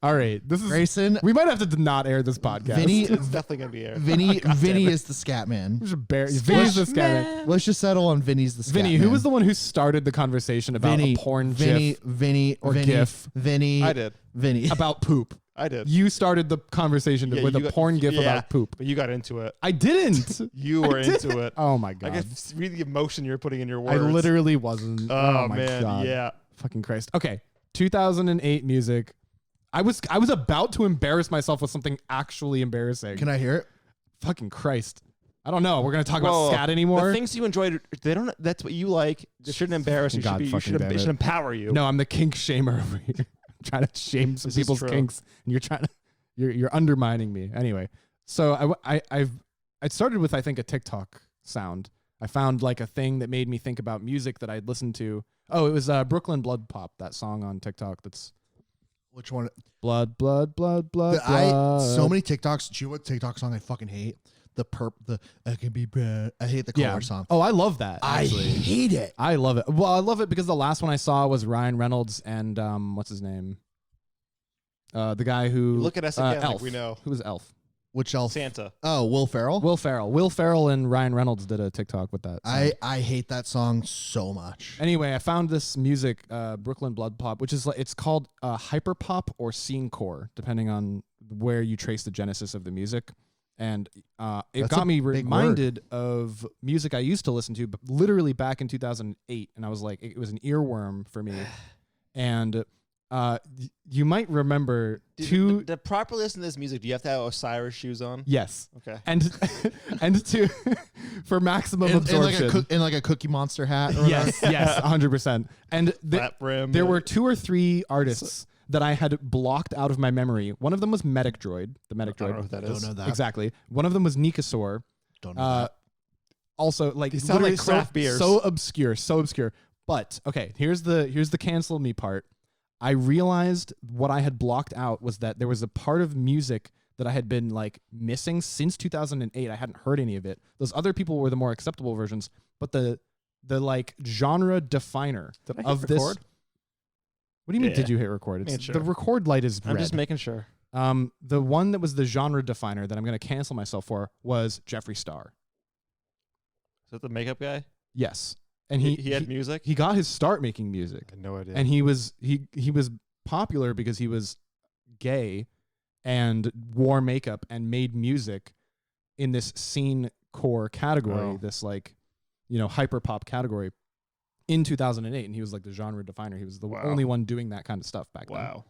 All right. This is Grayson. We might have to not air this podcast. Vinny, it's definitely going to be aired. Vinny is the scat man. Vinny's the scat man. Let's just settle on Vinny's the scat man. Vinny, who was the one who started the conversation about a porn GIF? GIF? Vinny. I did. Vinny. About poop. I did. You started the conversation with a porn GIF about poop. But you got into it. I didn't. You were into it. Oh my God. I can read the emotion you're putting in your words. I literally wasn't. Oh my man. God. Yeah. Fucking Christ. Okay. 2008 music. I was about to embarrass myself with something actually embarrassing. Can I hear it? Fucking Christ. I don't know. We're going to talk about scat anymore. The things you enjoyed, that's what you like. It shouldn't embarrass you. It should empower you. No, I'm the kink shamer over here. I'm trying to shame some people's kinks, and you're undermining me. Anyway, so it started with, I think, a TikTok sound. I found like a thing that made me think about music that I'd listened to. Oh, it was Brooklyn Blood Pop, that song on TikTok. That's which one? Blood. So many TikToks. Do you know what TikTok song I fucking hate? The I can be bad. I hate the color song. Oh, I love that. Actually. I hate it. I love it. Well, I love it because the last one I saw was Ryan Reynolds and what's his name? The guy who look at us again, Elf. like we know. Who was Elf? Which elf? Santa. Oh, Will Ferrell. Will Ferrell and Ryan Reynolds did a TikTok with that song. I hate that song so much. Anyway, I found this music, Brooklyn Blood Pop, which is like, it's called hyper pop or scene core, depending on where you trace the genesis of the music. And it got me reminded of music I used to listen to, but literally back in 2008, and I was like, it was an earworm for me. And you might remember to properly listen to this music, do you have to have Osiris shoes on? Yes. Okay. And to for maximum absorption. In like a Cookie Monster hat. Or yes, 100%. And there were 2 or 3 artists that I had blocked out of my memory. One of them was Medic Droid, the Medic Droid. I don't know what that is. Don't know that. Exactly. One of them was Nikasaur. Don't know that. Also, like, These sound like craft beers. So obscure. But okay, here's the cancel me part. I realized what I had blocked out was that there was a part of music that I had been like missing since 2008. I hadn't heard any of it. Those other people were the more acceptable versions, but the like genre definer Did I hit of record? this. What do you mean? Yeah. Did you hit record? Sure. The record light is red. I'm just making sure. The one that was the genre definer that I'm going to cancel myself for was Jeffree Star. Is that the makeup guy? Yes, and he had music. He got his start making music. I had no idea. And he was popular because he was gay and wore makeup and made music in this scene core category, this like, hyper pop category in 2008. And he was like the genre definer. He was the only one doing that kind of stuff back then. Wow.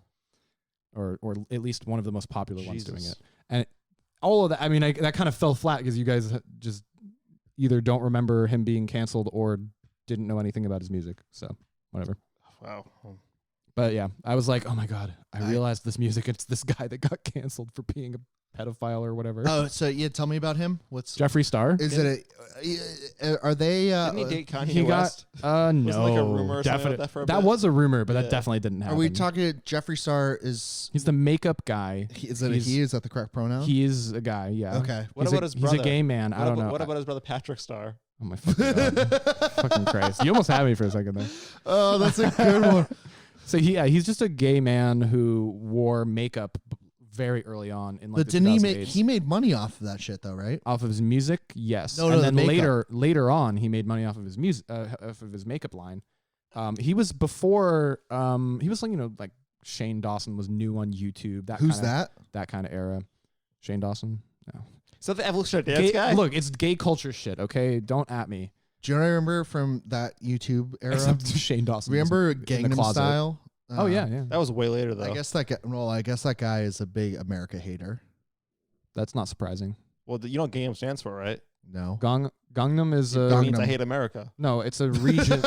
Or at least one of the most popular ones doing it. And all of that, I mean, that kind of fell flat because you guys just either don't remember him being canceled or didn't know anything about his music. So whatever. Wow. But yeah, I was like, oh my God, I realized this music. It's this guy that got canceled for being a pedophile or whatever. Oh, so yeah, tell me about him. What's Jeffree Star? Is it are they didn't he date Kanye West? No. Like a rumor or definitely. Like that that was a rumor, but that definitely didn't happen. Are we talking Jeffree Star is he's the makeup guy. Is that the correct pronoun? He is a guy, yeah. Okay. What about his brother? He's a gay man. I don't know. What about his brother Patrick Star? Oh my fucking God. Fucking Christ. You almost had me for a second there. Oh, that's a good one. So he's just a gay man who wore makeup very early on in like but didn't he made money off of that shit though, right? Off of his music, yes. No, and then the later on, he made money off of his music, off of his makeup line. He was before. He was like Shane Dawson was new on YouTube. Who's that? That kind of era. Shane Dawson. No. So the evolutionary dance guy. Look, it's gay culture shit. Okay, don't at me. Do you know what I remember from that YouTube era? Except Shane Dawson. Remember Gangnam Style? Oh yeah. That was way later though. I guess that guy is a big America hater. That's not surprising. Well, you know what Gangnam stands for, right? No. Gangnam is It means I hate America. No, it's a region.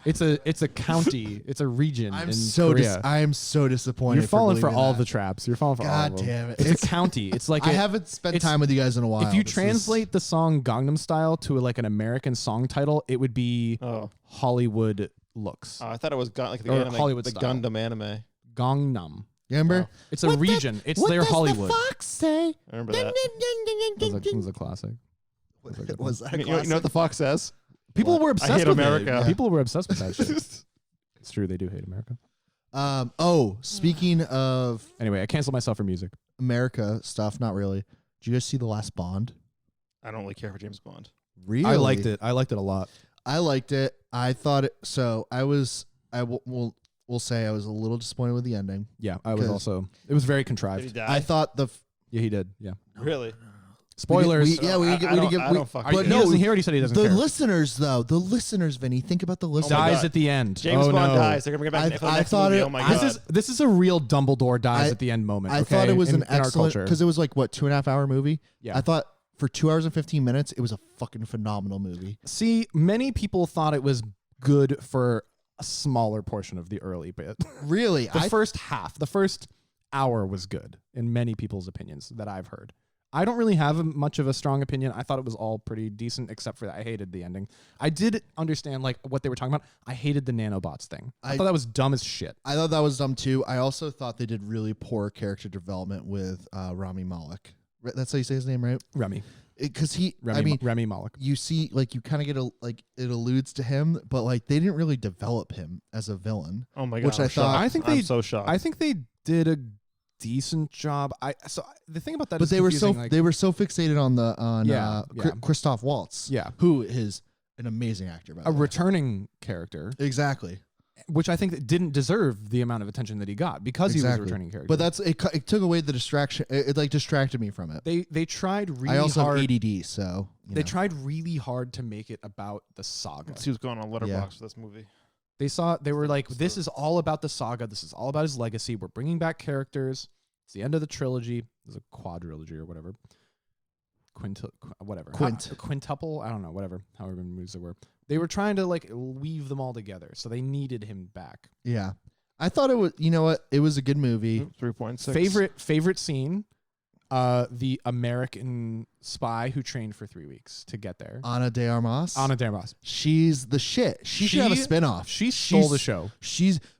It's a county. It's a region. I am so disappointed. You're falling for all the traps. You're falling for all of them. God damn it! It's a county. It's like I haven't spent time with you guys in a while. If you translate the song Gangnam Style to like an American song title, it would be Hollywood Looks. I thought it was the anime, Hollywood the style. Gundam anime. Gangnam. You remember? It's a region. It's their Hollywood. What does the fox say? I remember that. It was a classic. Was that a you know what the fox says? People were obsessed I hate with America. it. People were obsessed with that shit. It's true. They do hate America. Speaking of Anyway, I canceled myself for music. America stuff, not really. Did you guys see the last Bond? I don't really care for James Bond. Really? I liked it. I liked it a lot. I liked it. I thought it. So we'll say I was a little disappointed with the ending. Yeah, I was also. It was very contrived. Did he die? I thought Yeah, he did. Yeah. Really? Spoilers. I don't fucking But care. no, he already said he doesn't the care. listeners, Vinny, think about the listeners. Dies God. at the end. James Bond dies. They're gonna bring it back. I thought movie. it- Oh my God. This is a real Dumbledore dies at the end moment. I okay? thought it was in an excellent our culture. because it was like what 2.5 hour movie. Yeah. I thought for 2 hours and 15 minutes it was a fucking phenomenal movie. See, many people thought it was good for a smaller portion of the early bit. Really, The first hour was good in many people's opinions that I've heard. I don't really have much of a strong opinion. I thought it was all pretty decent, except for that I hated the ending. I did understand like what they were talking about. I hated the nanobots thing. I thought that was dumb as shit. I thought that was dumb too. I also thought they did really poor character development with Rami Malek. That's how you say his name, right? Remy. Because Remy Malek. You see, like, you kind of get it alludes to him, but like they didn't really develop him as a villain. Oh my god! Which I thought. I'm so shocked. I think they did a decent job. The thing about that, but is they were so like, they were so fixated on Christoph Waltz, yeah, who is an amazing actor, by the way. returning character, exactly. Which I think that didn't deserve the amount of attention that he got because he was a returning character. But it took away the distraction. It like distracted me from it. They tried really hard. I also have ADD, so they tried really hard to make it about the saga. Let's see what's going on Letterboxd for this movie. They were like, this is all about the saga. This is all about his legacy. We're bringing back characters. It's the end of the trilogy. There's a quadrilogy or whatever. Quintuple. I don't know. Whatever. However many movies there were. They were trying to like weave them all together, so they needed him back. Yeah, I thought it was. You know what? It was a good movie. 3.6. Favorite scene. The American spy who trained for 3 weeks to get there. Ana de Armas. She's the shit. She should have a spinoff. She stole the show.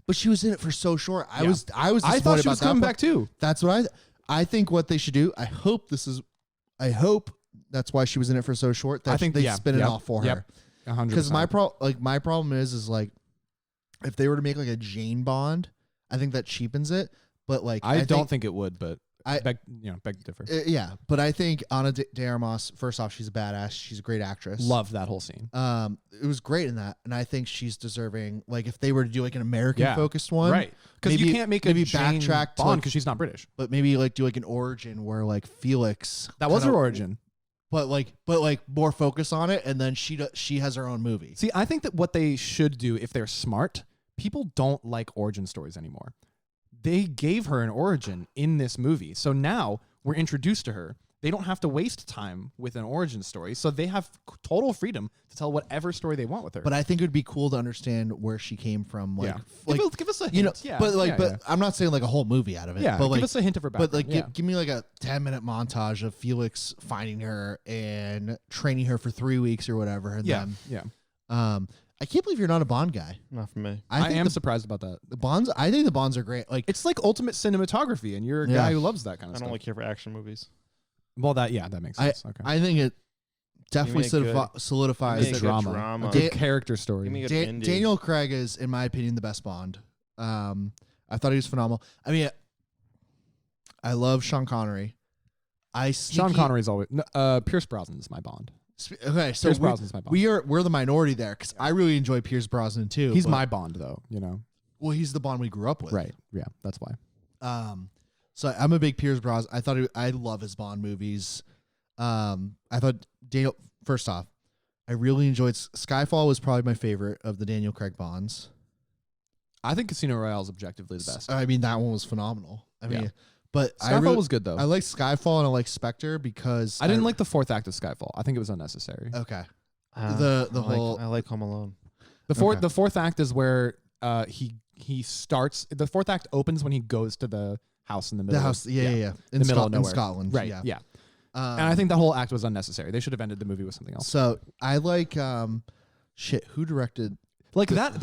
But she was in it for so short. I was disappointed. I thought she was coming back too. That's what I think. What they should do. I hope that's why she was in it for so short. That I think they spin it off for her. 100%. Because my problem is like if they were to make like a Jane Bond, I think that cheapens it. But like I don't think it would. But beg to differ. Yeah, but I think Ana de Armas, first off, she's a badass. She's a great actress. Love that whole scene. It was great in that, and I think she's deserving. Like, if they were to do like an American focused one, right? Because you can't make maybe Jane backtrack Bond because she's not British. But maybe like do like an origin where like Felix. That was her origin. But more focus on it, and then she has her own movie. See, I think that what they should do, if they're smart, people don't like origin stories anymore. They gave her an origin in this movie. So now we're introduced to her. They don't have to waste time with an origin story. So they have total freedom to tell whatever story they want with her. But I think it would be cool to understand where she came from. Like, give us a hint. But I'm not saying like a whole movie out of it. Yeah, but give us a hint of her background. But like, give me like a 10-minute montage of Felix finding her and training her for 3 weeks or whatever. And then, I can't believe you're not a Bond guy. Not for me. I am surprised about that. The Bonds, I think the Bonds are great. Like, it's like ultimate cinematography, and you're a guy who loves that kind of stuff. I don't really care for action movies. Well, that makes sense. Okay. I think it definitely solidifies the drama. A good character story. Daniel Craig is, in my opinion, the best Bond. I thought he was phenomenal. I mean, I love Sean Connery. Sean Connery's always Pierce Brosnan is my Bond. Okay, so Pierce Brosnan's my Bond. we're the minority there because I really enjoy Pierce Brosnan too. He's my Bond though, you know. Well, he's the Bond we grew up with, right? Yeah, that's why. So I'm a big Pierce Brosnan. I love his Bond movies. I thought Daniel. First off, I really enjoyed Skyfall. Was probably my favorite of the Daniel Craig Bonds. I think Casino Royale is objectively the best. I mean, that one was phenomenal. But Skyfall was good though. I like Skyfall and I like Spectre because I didn't like the fourth act of Skyfall. I think it was unnecessary. Okay. I like Home Alone. The fourth act is where he starts. The fourth act opens when he goes to the house in the middle. In the middle of nowhere. In Scotland, right? Yeah. And I think the whole act was unnecessary. They should have ended the movie with something else. So I like who directed who directed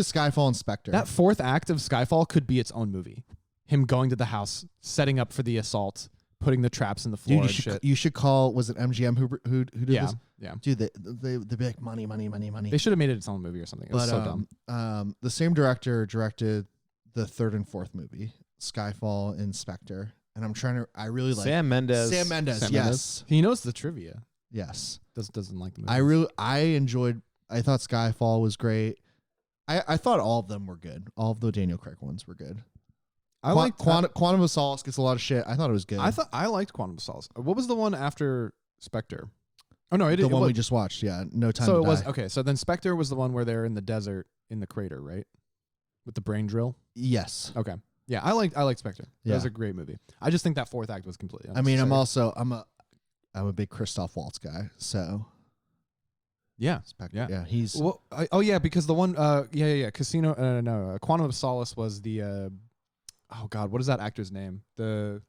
Skyfall and Spectre? That fourth act of Skyfall could be its own movie. Him going to the house, setting up for the assault, putting the traps in the floor. Dude, you should call. Was it MGM who did this? Yeah. Dude, they be like money. They should have made it its own movie or something. It was so dumb. The same director directed the third and fourth movie, Skyfall and Spectre. And I really like Sam Mendes. Yes, he knows the trivia. Yes, doesn't like the movie. I thought Skyfall was great. I thought all of them were good. All of the Daniel Craig ones were good. I liked Quantum of Solace gets a lot of shit. I thought it was good. I liked Quantum of Solace. What was the one after Spectre? Oh no, the one we just watched. Yeah, No Time to Die. So it was okay. So then Spectre was the one where they're in the desert in the crater, right? With the brain drill. Yes. Okay. Yeah, I liked Spectre. That was a great movie. I just think that fourth act was completely unnecessary. I mean, I'm a big Christoph Waltz guy. So. Yeah. Spectre. Yeah. He's. Well, because the one. Casino. Quantum of Solace was the. Oh God, what is that actor's name? The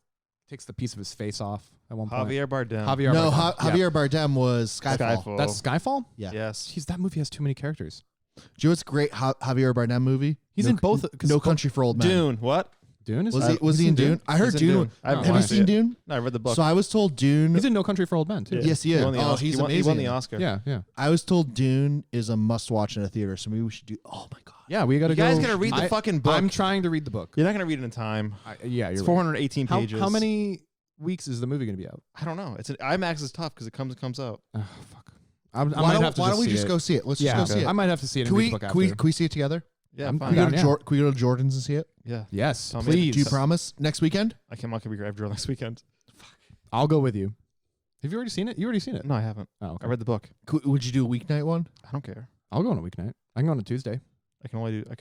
takes the piece of his face off at one point. Javier Bardem. Javier Bardem was Skyfall. That's Skyfall? Yeah. Yes. Jeez, that movie has too many characters. Do you know what's a great Javier Bardem movie? He's in both. No Country for Old Men. Dune. What? Dune is Was he in Dune? I heard He's in Dune. Dune. I Have haven't you seen seen it. Dune? No, I read the book. So I was told Dune. He's in No Country for Old Men too. Yeah. Yes, he is. He won the Oh, Oscar. he's He amazing. won the Oscar. Yeah. I was told Dune is a must-watch in a theater, so maybe we should do. Oh my god. Yeah, we got to You go. guys gotta read the fucking book. I'm trying to read the book. You're not gonna read it in time. You're It's right. 418 pages. How many weeks is the movie going to be out? I don't know. IMAX is tough because it comes out. Oh, fuck. Why don't we just go see it? Let's just go see it. I might have to see it. Can we? and read the book Can after. we see it together? Yeah, I'm fine. down. Can we go to Jordan's and see it? Yeah. Yes, Tell me. please. Do you promise next weekend? I can be I have drill next weekend. I'll go with you. Have you already seen it? You already seen it? No, I haven't. Oh, okay. I read the book. Would you do a weeknight one? I don't care. I'll go on a weeknight. I can go on a Tuesday. I can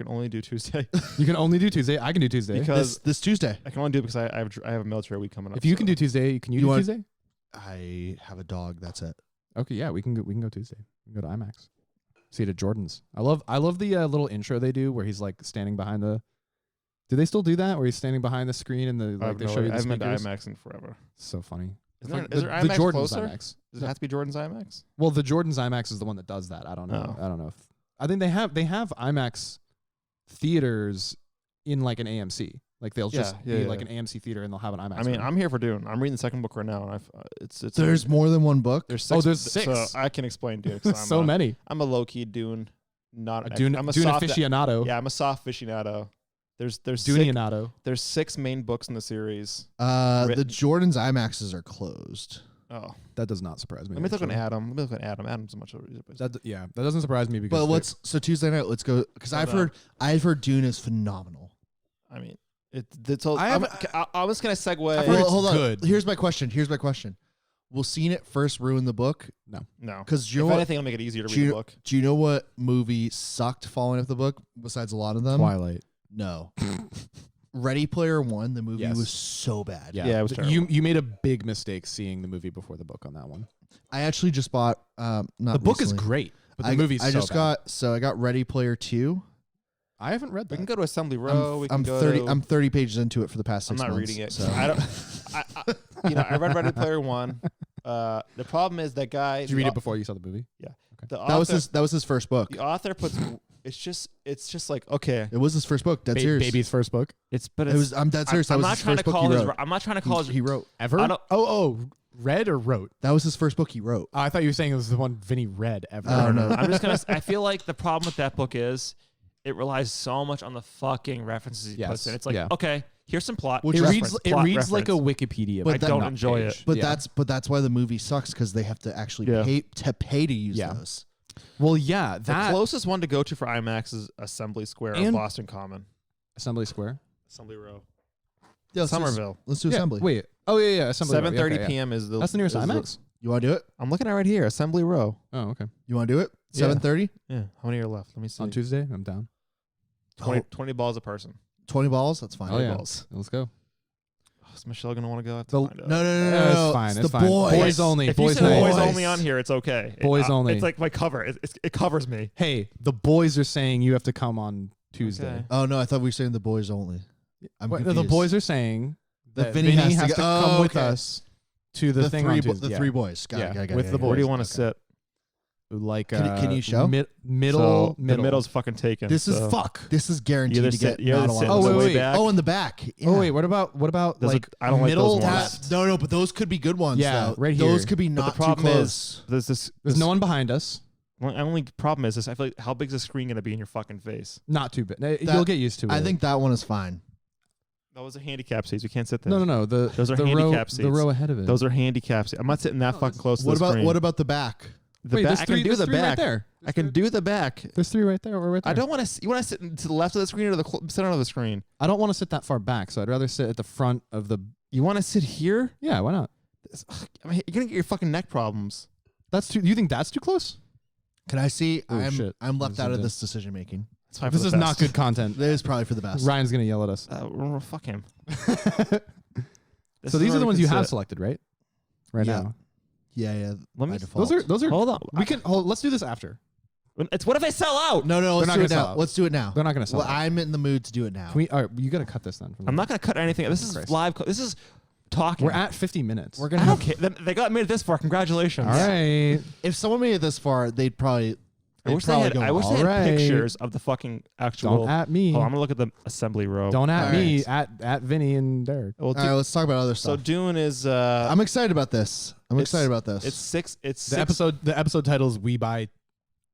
only do Tuesday You can only do Tuesday. I can do Tuesday. because This Tuesday. I can only do it because I have a military week coming up. If you so. can do Tuesday, can you You do want- Tuesday? I have a dog. That's it. Okay, yeah, we can go Tuesday. We can go to IMAX. See it at Jordan's. I love the little intro they do where he's like standing behind the. Do they still do that? Where he's standing behind the screen and they show you the I haven't been to speakers? IMAX in forever. So funny. Is It's like there the IMAX Jordan's closer? IMAX. Does it have to be Jordan's IMAX? Well, the Jordan's IMAX is the one that does that. I don't know. Oh. I don't know. I think they have IMAX theaters in like an AMC. Like they'll just be like an AMC theater and they'll have an IMAX. I mean, room. I'm here for Dune. I'm reading the second book right now, and it's There's more than one book. there's 6. there's 6. So I can explain Dune. 'Cause so many. I'm a low key Dune, not an Dune I'm a Dune soft aficionado. Yeah, I'm a soft aficionado. There's Duneationado. there's 6 main books in the series. The Written- Jordan's IMAXs are closed. Oh, That does not surprise me. let me look at actually. Adam. Adam's a much of a That doesn't surprise me because. But so Tuesday night, let's go because Hold I've heard Dune is phenomenal. I mean, it's all. I I'm just gonna segue. I've heard Well, it's hold on. good. Here's my question. Will seeing it first ruin the book? No, Because you if know what? anything, it'll make it easier to Do read you, the book. do you know what movie sucked following up the book besides a lot of them? Twilight. No. Ready Player One, the movie Yes. was so bad. Yeah, it was terrible. You made a big mistake seeing the movie before the book on that one. I actually just bought not The book is recently. great, but the I movie's I so just bad. I got Ready Player 2. I haven't read We that. can go to Assembly Row. we can I'm go 30 to, I'm 30 pages into it for the past 6 I'm not months. reading it. So. I don't. I read Ready Player One. The problem is that guy. Did you read it before you saw the movie? The That was his first book. The author puts. It's just like okay. It was his first book. Dead serious. Baby's first book I'm dead serious. That I'm was not his trying first to book call he his. wrote. I'm not trying to call his. He wrote. ever. I don't- Read or wrote? That was his first book he wrote. I thought you were saying it was the one Vinny read ever. I don't know. I'm just gonna. I feel like the problem with that book is it relies so much on the fucking references he puts in. It's like okay, here's some plot. It reference, reads like a Wikipedia. But I page. don't that- enjoy it. But Yeah. that's why the movie sucks because they have to actually pay to use Yeah. those. Well, yeah, The that closest one to go to for IMAX is Assembly Square or And- Boston Common. Assembly Square. Assembly Row. Yeah, Somerville. Let's do Yeah, assembly. Wait. Oh yeah. Assembly. Row. 7:30 Okay, yeah. p.m. is the. That's the nearest is IMAX. You want to do it? I'm looking at right here. Assembly Row. Oh, okay. You want to do it? Yeah. 7:30. Yeah. How many are left? Let me see. On Tuesday, I'm down. 20 balls a person. 20 balls. That's fine. Oh, yeah. Balls. Let's go. Oh, is Michelle gonna want to go? I have to The- find out. No. It's fine. It's It's the fine. boys. Boys only. If Boys you say night. boys only on here, it's okay. Boys only. It's like my cover. It covers me. Hey, the boys are saying you have to come on Tuesday. Okay. Oh no, I thought we were saying the boys only. I'm What, the confused. boys are saying That that Vinny Vinny has to has go- to oh, come with okay. us to the thing three on Tuesday. the three boys. Got Yeah, it. with the Where do you want to Okay. sit? Like Can you show? middle. The middle's fucking taken. This is so fuck. This is guaranteed Either to sit- get you either not sit allowed. in Oh, the wait, way wait. back. Oh, in the back. Yeah. Oh wait, what about There's like I don't like middle those ones. left? No, but those could be good ones. Yeah, though. right Those here. could be But not the problem too is close. There's no one behind us. My only problem is this. I feel like how big is the screen gonna be in your fucking face? Not too big. You'll get used to it. I think that one is fine. Those are handicap seats. You can't sit there. No. Those are the handicap row, seats. The row ahead of it. Those are handicap seats. I'm not sitting that fucking close to What the about screen. the back? the Wait, back? there's I three, can do there's the three back. right there. I can do the back. There's three right there. Or right there. I don't want to. You want to sit to the left of the screen or the center of the screen? I don't want to sit that far back, so I'd rather sit at the front of the. You want to sit here? Yeah, why not? I mean, you're gonna get your fucking neck problems. That's too. You think that's too close? Can I see? Oh, shit. I'm left out of Zoomed in. this decision making. It's probably This for is the not best. good content. That is probably for the best. Ryan's gonna yell at us. Fuck him. So these are the ones you have selected. selected, right? Right Yeah. now. Yeah. Let by me- default. Those are. Hold on. We can. Let's do this after. It's what if I sell out? No. They're Let's not do gonna it sell now. out. Let's do it now. They're not gonna sell. Well, out. I'm in the mood to do it now. Can we? All right, you got to cut this then. From I'm the- not gonna cut anything. This is Christ. live. This is talking. We're at 50 minutes. We're gonna have. Okay, then they got made it this far. Congratulations. All right. If someone made it this far, they'd probably. I wish they had pictures of the fucking actual. Don't at me. Oh, I'm gonna look at the assembly row. Don't at All me. right. At Vinny and Derek. Well, All right, let's talk about other so stuff. Dune is. I'm excited about this. It's The six. episode title is "We Buy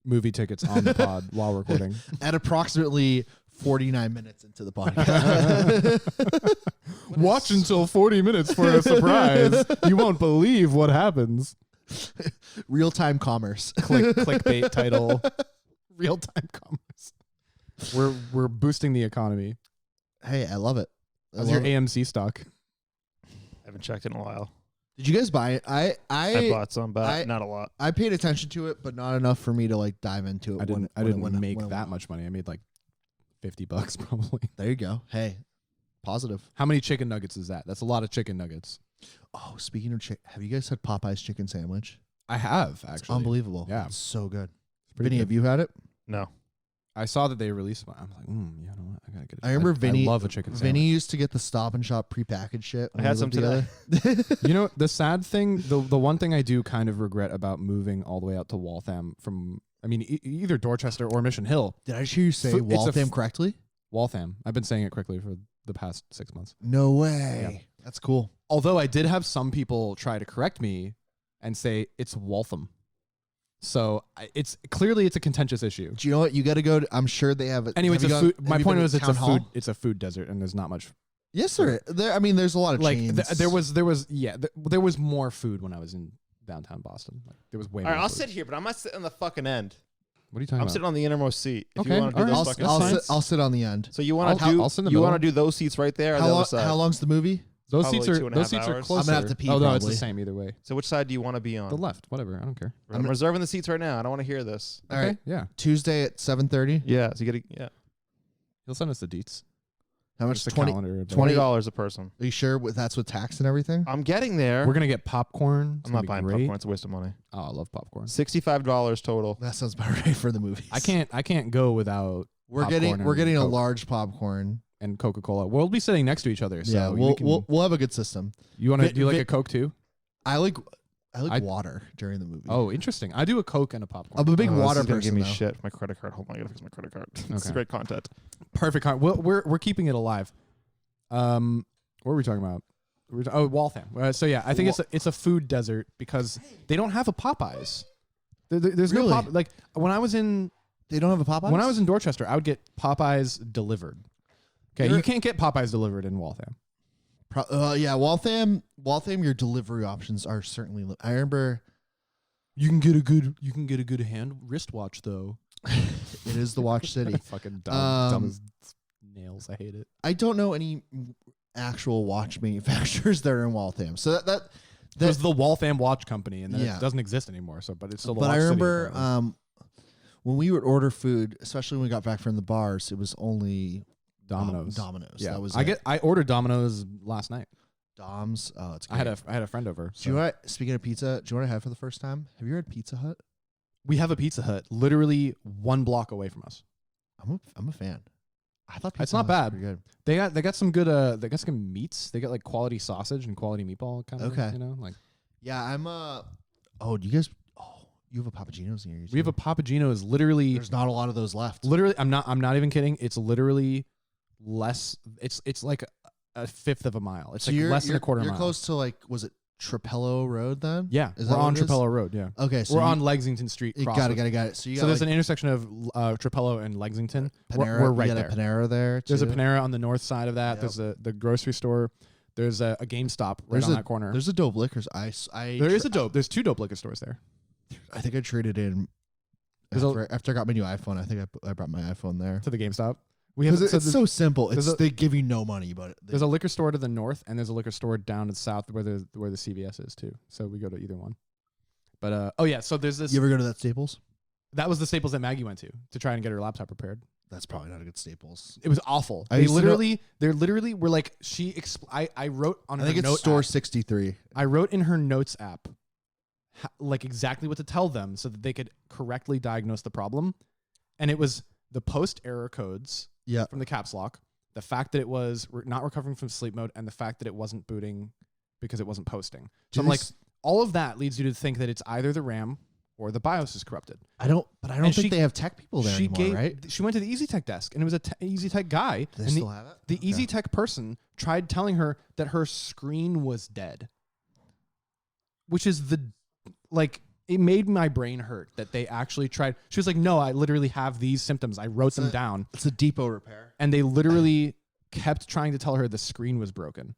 Movie Tickets on the Pod" while recording. At approximately 49 minutes into the podcast. Watch until 40 minutes for a surprise. You won't believe what happens. Real-time commerce. Clickbait title. Real-time commerce. We're boosting the economy. Hey, I love it. How's your AMC stock? I haven't checked in a while. Did you guys buy it? I bought some, but not a lot. I paid attention to it, but not enough for me to like dive into it. I didn't make that much money. I made like $50 probably. There you go. Hey, positive. How many chicken nuggets is that? That's a lot of chicken nuggets. Oh, speaking of chicken, have you guys had Popeye's chicken sandwich? I have actually. It's unbelievable. Yeah. It's so good. Pretty Vinny, good. have you had it? No. I saw that they released one. I'm like, you know what? I gotta get it. I remember Vinny. I love a chicken sandwich. Vinny used to get the Stop and Shop prepackaged shit. I had some today. You know, the sad thing, the one thing I do kind of regret about moving all the way out to Waltham from, I mean, either Dorchester or Mission Hill. Did I hear you say It's a Waltham correctly? Waltham. I've been saying it correctly for the past 6 months. No way. Yeah. That's cool. Although I did have some people try to correct me and say it's Waltham. So it's clearly a contentious issue. Do you know what? You got to go. I'm sure they have it. Anyway, my point was it's it's a food desert and there's not much. Yes, sir. I mean, there's a lot of Like chains. there was more food when I was in downtown Boston. Like there was way All more. right, I'll food. sit here, but I'm not sitting on the fucking end. What are you talking I'm about? sitting on the innermost seat. If Okay, you want to do all those right, fucking that's fine. I'll sit on the end. So you want to I'll sit in the you middle. want to do those seats right there on the other side? How long's the movie? Those Probably seats are 2.5 hours. closer. I'm gonna have to pee, Oh no, it's probably. the same either way. So which side do you want to be on? The left, whatever. I don't care. I'm reserving the seats right now. I don't want to hear this. All right. Yeah. Tuesday at 7:30. Yeah, so you get He'll send us the deets. How much? Just a 20. calendar. $20 a person. Are you sure that's with tax and everything? I'm getting there. We're gonna get popcorn. It's I'm gonna not be buying great. popcorn. It's a waste of money. Oh, I love popcorn. $65 total. That sounds about right for the movies. I can't go without. We're popcorn getting a Coke large popcorn. and Coca-Cola. We'll be sitting next to each other. So Yeah, we'll have a good system. You want to Vi- do you like Vi- a Coke too? I like water during the movie. Oh, interesting. I do a Coke and a popcorn. I'm a big Oh, this water is gonna person. give me though. shit for my credit card. Hold on, I gotta fix my credit card. This is Okay. great content. Perfect. We're keeping it alive. What were we talking about? Waltham. So yeah, I think it's a food desert because they don't have a Popeyes. There's Really? no like when I was in They don't have a Popeyes? when I was in Dorchester, I would get Popeyes delivered. Okay, you can't get Popeyes delivered in Waltham. Yeah, Waltham, your delivery options are certainly. I remember You can get a good hand wristwatch though. it is the Watch City. Fucking dumb as nails. I hate it. I don't know any actual watch manufacturers that are in Waltham. So that There's the Waltham Watch Company, and then Yeah. it doesn't exist anymore. So, but it's still. The but Watch I City, remember apparently. when we would order food, especially when we got back from the bars, it was only Domino's. Domino's. Yeah, That was I ordered Domino's last night. Dom's. Oh, it's I great. had a friend over. Do you know what? Speaking of pizza, do you know what I had for the first time? Have you heard Pizza Hut? We have a Pizza Hut literally 1 block away from us. I'm a fan. I thought Pizza It's not Hut was bad. pretty good. They got some good they got some meats. They got like quality sausage and quality meatball kind of. Okay. You know, like Yeah, I'm Oh, do you guys? Oh, you have a Papagino's near you. we have a Papagino is literally There's not a lot of those left. literally. I'm not even kidding. It's literally less. It's like a fifth of a mile. It's So like you're less than a quarter You're mile. close to was it Trapello Road then? Yeah, Is we're that what on it is? Trapello Road. Yeah, Okay, so we're on Lexington Street. Got it. So you got So there's an intersection of Trapello and Lexington. Panera. We're right you got there. a Panera there. There's a too. Panera on the north side of that. Yep. There's the grocery store. There's a GameStop right on that corner. There's a Dope Liquors. There's 2 dope liquor stores there. I think I traded in after I got my new iPhone. I think I brought my iPhone there. To the GameStop. We have Because it's so simple. there's They give you no money, but there's a liquor store to the north and there's a liquor store down to the south where the CVS is too. So we go to either one. But so there's this. You ever go to that Staples? That was the Staples that Maggie went to try and get her laptop repaired. That's probably not a good Staples. It was awful. I They used to literally were like I wrote on I her think it's note store app, 63. I wrote in her notes app like exactly what to tell them so that they could correctly diagnose the problem. And it was the post error codes Yeah. from the caps lock, the fact that it was not recovering from sleep mode, and the fact that it wasn't booting because it wasn't posting. So I'm like, all of that leads you to think that it's either the RAM or the BIOS is corrupted. I don't think they have tech people there anymore, right? She went to the EasyTech desk, and it was a EasyTech guy. Do they still have it? The EasyTech person tried telling her that her screen was dead, which is it made my brain hurt that they actually tried. She was like, no, I literally have these symptoms. I wrote them down. It's a depot repair. And they literally kept trying to tell her the screen was broken.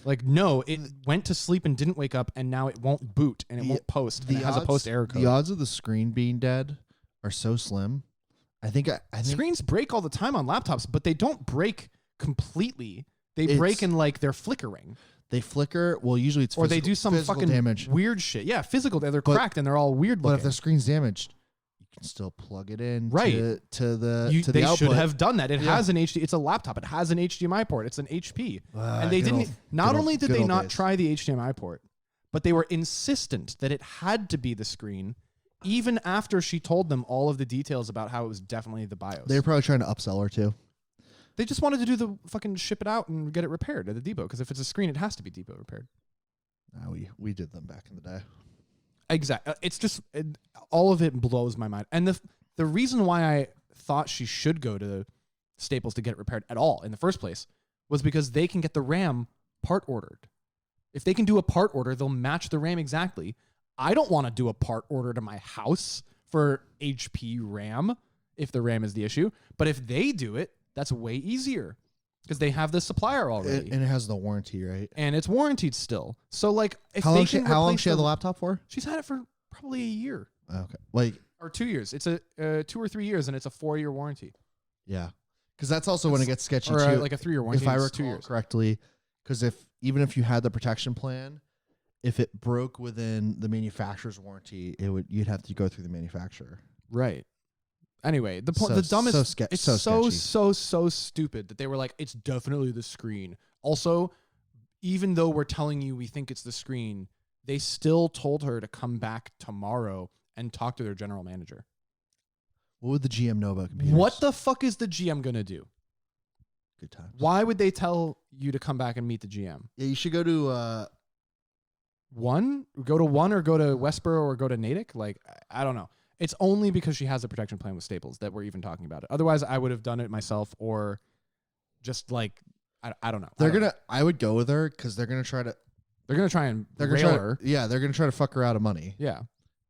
Like, no, it went to sleep and didn't wake up, and now it won't boot and it won't post. And it has a post error code. The odds of the screen being dead are so slim. I think screens break all the time on laptops, but they don't break completely. They break in like they're flickering. They flicker. Well, usually it's or they do some fucking damage. Weird shit. Yeah, physical. They're cracked and they're all weird looking. But if the screen's damaged, you can still plug it in to the output. They should have done that. It has an HD. It's a laptop. It has an HDMI port. It's an HP. And they didn't. Not only did they not try the HDMI port, but they were insistent that it had to be the screen, even after she told them all of the details about how it was definitely the BIOS. They were probably trying to upsell her too. They just wanted to do the fucking ship it out and get it repaired at the depot, because if it's a screen, it has to be depot repaired. We did them back in the day. Exactly. It's just all of it blows my mind. And the reason why I thought she should go to Staples to get it repaired at all in the first place was because they can get the RAM part ordered. If they can do a part order, they'll match the RAM exactly. I don't want to do a part order to my house for HP RAM if the RAM is the issue. But if they do it, that's way easier because they have the supplier already. And it has the warranty, right? And it's warranted still. So like, if how long she had the laptop for? She's had it for probably a year. Okay. Or 2 years. It's a 2 or 3 years, and it's a 4-year warranty. Yeah. Because that's also when it gets sketchy or too. Like a 3-year warranty. If I recall correctly, because even if you had the protection plan, if it broke within the manufacturer's warranty, you'd have to go through the manufacturer. Right. Anyway, the dumbest. It's so stupid that they were like, it's definitely the screen. Also, even though we're telling you we think it's the screen, they still told her to come back tomorrow and talk to their general manager. What would the GM know about computers? What the fuck is the GM gonna do? Good times. Why would they tell you to come back and meet the GM? Yeah, you should go to One. Go to One, or go to Westboro, or go to Natick. Like, I don't know. It's only because she has a protection plan with Staples that we're even talking about it. Otherwise, I would have done it myself, or just like I don't know. I would go with her because they're gonna try and rail her. Yeah, they're gonna try to fuck her out of money. Yeah,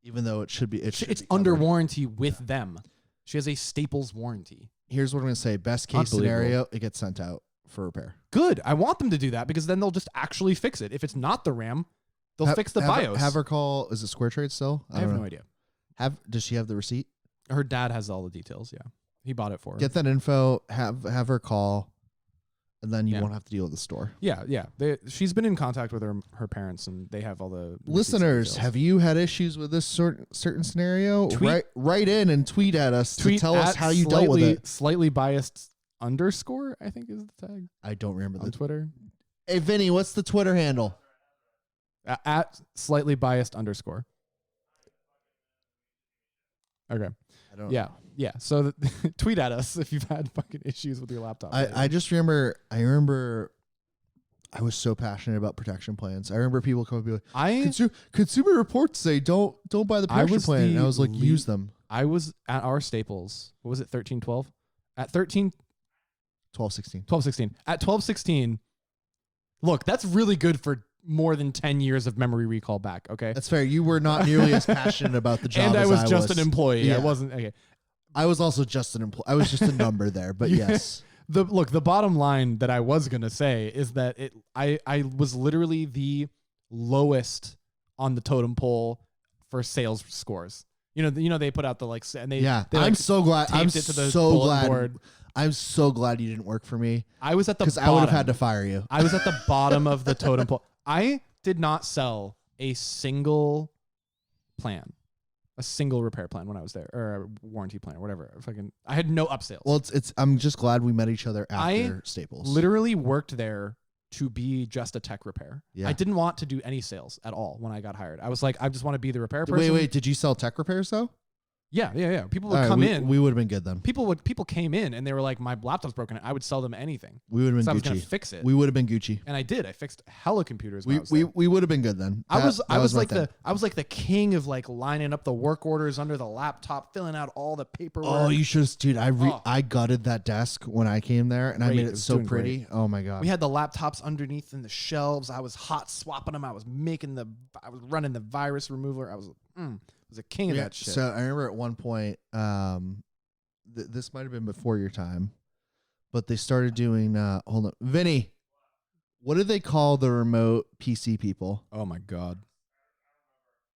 even though it's under warranty with them. She has a Staples warranty. Here's what I'm gonna say: best case scenario, it gets sent out for repair. Good. I want them to do that because then they'll just actually fix it. If it's not the RAM, they'll fix the BIOS. Have her call. Is it Square Trade still? I have no idea. Does she have the receipt? Her dad has all the details. Yeah, he bought it for her. Get that info. Have her call, and then you won't have to deal with the store. Yeah. She's been in contact with her parents, and they have all the listeners. Have you had issues with this certain scenario? Write in and tweet at us to tell us how you dealt with it. Slightly biased _ I think is the tag. I don't remember on Twitter. Hey Vinny, what's the Twitter handle? At slightly biased _ Okay. I don't know. Yeah. So tweet at us if you've had fucking issues with your laptop. I just remember. I was so passionate about protection plans. I remember people coming and be like, consumer reports say don't buy the protection plan. And I was like, use them. I was at our Staples. What was it? 1312? At 1216. At 1216. Look, that's really good for more than 10 years of memory recall back. Okay. That's fair. You were not nearly as passionate about the job and as I was just an employee. Yeah. I wasn't. Okay. I was also just an employee. I was just a number there, but yes. The bottom line that I was going to say is that I was literally the lowest on the totem pole for sales scores. You know, they put out the and they, I'm so glad. I'm so glad. Board. I'm so glad you didn't work for me. I was at the bottom. Because I would have had to fire you. I was at the bottom of the totem pole. I did not sell a single plan, a single repair plan when I was there, or a warranty plan or whatever. I had no upsales. Well, I'm just glad we met each other after Staples. Literally worked there to be just a tech repair. Yeah. I didn't want to do any sales at all when I got hired. I was like, I just want to be the repair person. Wait, did you sell tech repairs though? Yeah. People would All right, come we, in. We would have been good then. People came in and they were like, my laptop's broken. I would sell them anything. We would have been So I was Gucci. gonna fix it. We would have been Gucci. And I did. I fixed hella computers. We would have been good then. I was my like thing. I was like the king of like lining up the work orders under the laptop, filling out all the paperwork. Oh, you should have, dude. I gutted that desk when I came there, and I Great. made It it was so doing pretty. great. Oh my god. We had the laptops underneath in the shelves. I was hot swapping them. I was running the virus remover. I was a king of that shit. So I remember at one point, this might have been before your time, but they started doing. Hold on, Vinny. What did they call the remote PC people? Oh my god.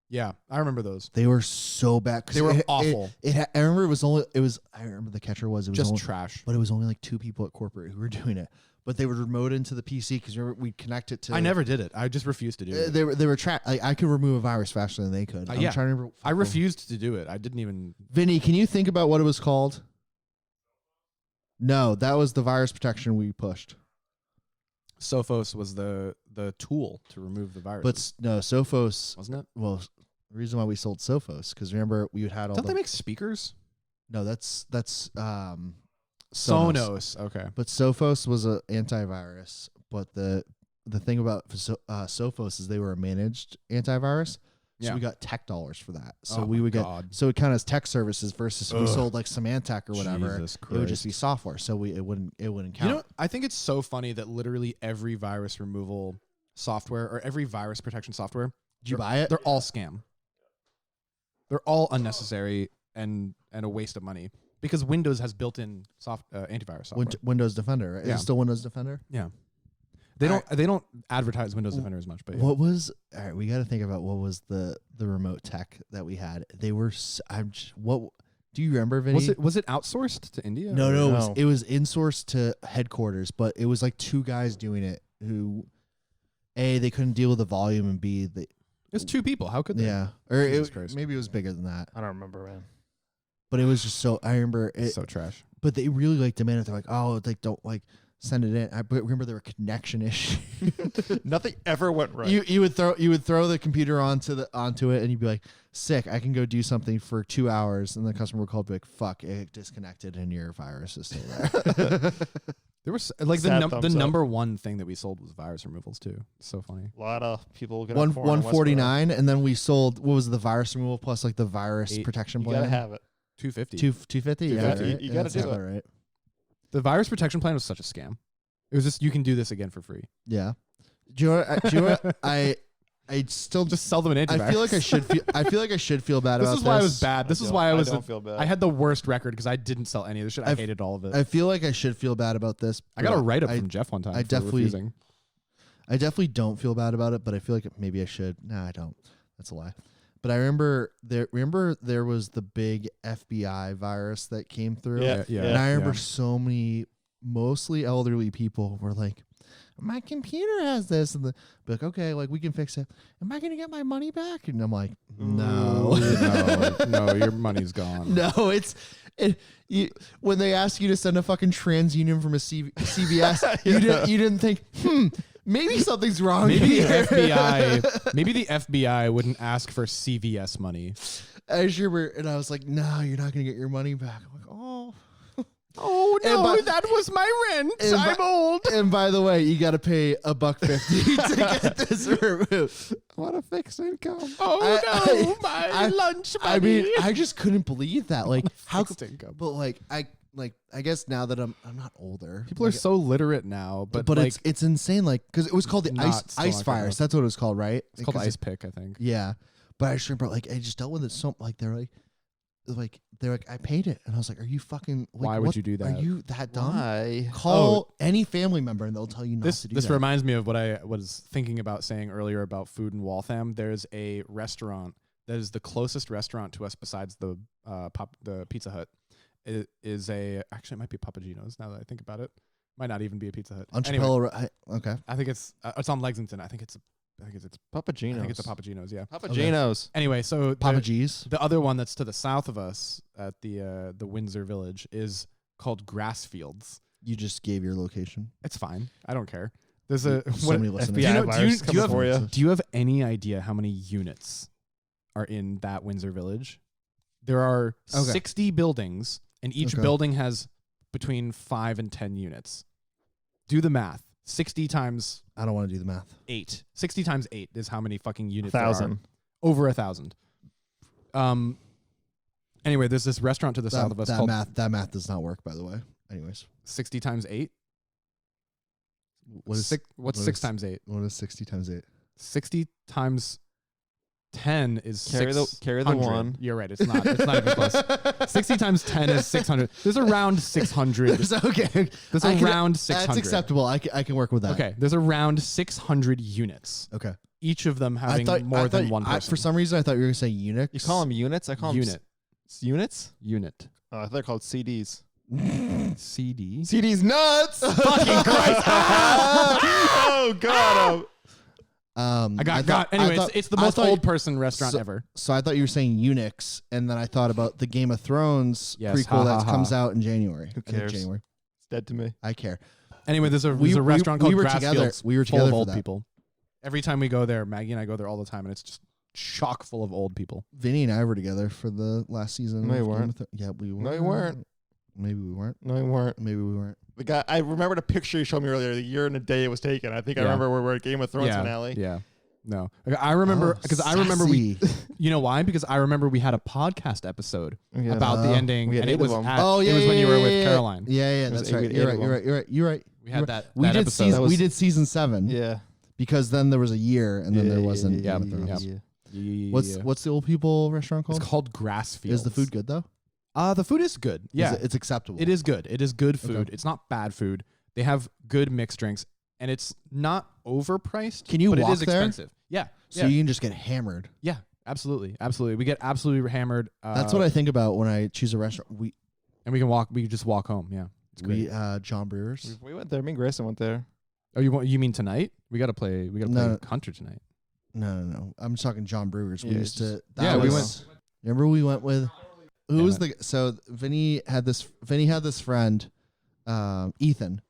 Yeah, I remember those. They were so bad. They were awful. I remember it was only. I remember the catcher was. It was Just only, trash. but it was only like 2 people at corporate who were doing it. But they would remote into the PC because we'd connect it to. I never did it. I just refused to do it. They were trapped. Like, I could remove a virus faster than they could. I'm yeah. trying to remember. I refused to do it. I didn't even. Vinny, can you think about what it was called? No, that was the virus protection we pushed. Sophos was the tool to remove the virus. But no, Sophos wasn't it? Well, the reason why we sold Sophos because remember we had all. Don't they make speakers? No, that's Sonos. Okay. But Sophos was an antivirus. But the thing about Sophos is they were a managed antivirus. So we got tech dollars for that. So we would get so it kind of tech services versus we sold like Symantec or whatever. It would just be software. So it wouldn't count. You know, I think it's so funny that literally every virus removal software or every virus protection software. Did you buy it? They're all scam. They're all unnecessary and a waste of money because Windows has built-in antivirus software. Windows Defender, right? Yeah. Is it still Windows Defender? Yeah. They don't advertise Windows Defender as much, but yeah. What was all right? We got to think about what was the remote tech that we had. They were. What do you remember, Vinny? Was it outsourced to India? No. It was insourced to headquarters, but it was like 2 guys doing it who, A, they couldn't deal with the volume, and B, they. It's 2 people. How could they? Yeah, or maybe it was bigger than that. I don't remember, man. But it was just so. I remember it. So trash. But they really like demanded. They're like, oh, like don't like. Send it in. I remember there were connection issues. Nothing ever went right. You would throw the computer onto it, and you'd be like, "Sick! I can go do something for 2 hours." And the customer would call, be like, "Fuck! It disconnected, and your virus is still there." There was like the number one thing that we sold was virus removals too. It's so funny. A lot of people get $149, and then we sold what was the virus removal plus like the virus protection plan. You gotta have it. $250. $250. Yeah, right? You gotta do it. Right. The virus protection plan was such a scam. It was just you can do this again for free. Yeah. Do you know what? I still just sell them an antivirus. I feel like I should feel bad about this. This is why I was bad. This is why I don't feel bad. I had the worst record because I didn't sell any of this shit. I hated all of it. I feel like I should feel bad about this. I got a write up from Jeff one time. I definitely don't feel bad about it, but I feel like maybe I should. No, I don't. That's a lie. But I remember there was the big FBI virus that came through. Yeah. And I remember so many mostly elderly people were like, my computer has this, and be like, okay, like we can fix it. Am I gonna get my money back? And I'm like, no, no, your money's gone. No, when they ask you to send a fucking TransUnion from a CVS, you didn't think, maybe something's wrong. Maybe the FBI wouldn't ask for CVS money. I sure and I was like, no, you're not gonna get your money back. I'm like, oh. Oh no, that was my rent. I'm old. And by the way, you got to pay $1.50 to get this removed. What a fixed income. Oh my lunch money. I mean, I just couldn't believe that. Like how fixed income. But I guess now that I'm not older. People are so literate now, but like, it's insane. Like because it was called the ice virus. That's what it was called, right? It's called ice pick, I think. Yeah, but I just remember like I just dealt with it so like they're like I paid it, and I was like, "Are you fucking? Like, why would you do that? Are you that dumb? Why? Call any family member, and they'll tell you not to do that." This reminds me of what I was thinking about saying earlier about food in Waltham. There's a restaurant that is the closest restaurant to us besides the Pizza Hut. It is actually it might be Papagino's now that I think about it. Might not even be a Pizza Hut. Anyway, okay. I think it's on Lexington. I think it's Papagino's. I think it's a Papagino's, yeah. Papagino's. Okay. Anyway, so Papa G's. The other one that's to the south of us at the Windsor Village is called Grassfields. You just gave your location. It's fine. I don't care. There's a many listeners. Do you have any idea how many units are in that Windsor Village? There are 60 buildings, and each building has between 5 and 10 units. Do the math. 60 times... I don't want to do the math. 8. 60 times 8 is how many fucking units 1,000. there are. Over 1,000. Anyway, there's this restaurant to the south of us called... That math does not work, by the way. Anyways. 60 times 8? What's 6 times 8? What is 60 times 8? 60 times 10 is carry the 1. You're right. It's not even close. 60 times 10 is 600. There's around 600. There's around 600. That's acceptable. I can work with that. Okay. There's around 600 units. Okay. Each of them having more than one person. For some reason, I thought you were going to say eunuchs. You call them units? I call them units? Unit. Oh, I thought they're called CDs. CD? CD's nuts! Fucking Christ! Oh, God. Anyway, it's the most old person restaurant ever. So I thought you were saying eunuchs, and then I thought about the Game of Thrones prequel that comes out in January. Who cares? January. It's dead to me. I care. Anyway, there's a restaurant called Grassfields. We were together full of for old that. people. Every time we go there, Maggie and I go there all the time, and it's just chock full of old people. Vinny and I were together for the last season. No, you weren't. Yeah, we were. No, you weren't. Maybe we weren't. No, you weren't. Maybe we weren't. The guy, I remember the picture you showed me earlier, the year and the day it was taken. I think I remember we were at Game of Thrones finale. Yeah. No. I remember because I remember we you know why? Because I remember we had a podcast episode about the ending, and it was it was when you were with Caroline. Yeah, that's right. You're right. We had that we did episode. we did season 7. Yeah. Because then there was a year and then there wasn't. Yeah. What's the old people restaurant called? It's called Grassfields. Is the food good though? The food is good. Yeah. It's acceptable. It is good. It is good food. Okay. It's not bad food. They have good mixed drinks, and it's not overpriced. Can you but walk it is there? expensive. Yeah. So you can just get hammered. Yeah, absolutely. We get absolutely hammered. That's what I think about when I choose a restaurant. We can walk. We can just walk home. Yeah, it's great. John Brewers. We went there. Me and Grayson went there. Oh, you mean tonight? We gotta play. Play Hunter tonight. No. I'm just talking John Brewers. We used to. We went. Remember we went with. Who was Vinny had this friend, Ethan.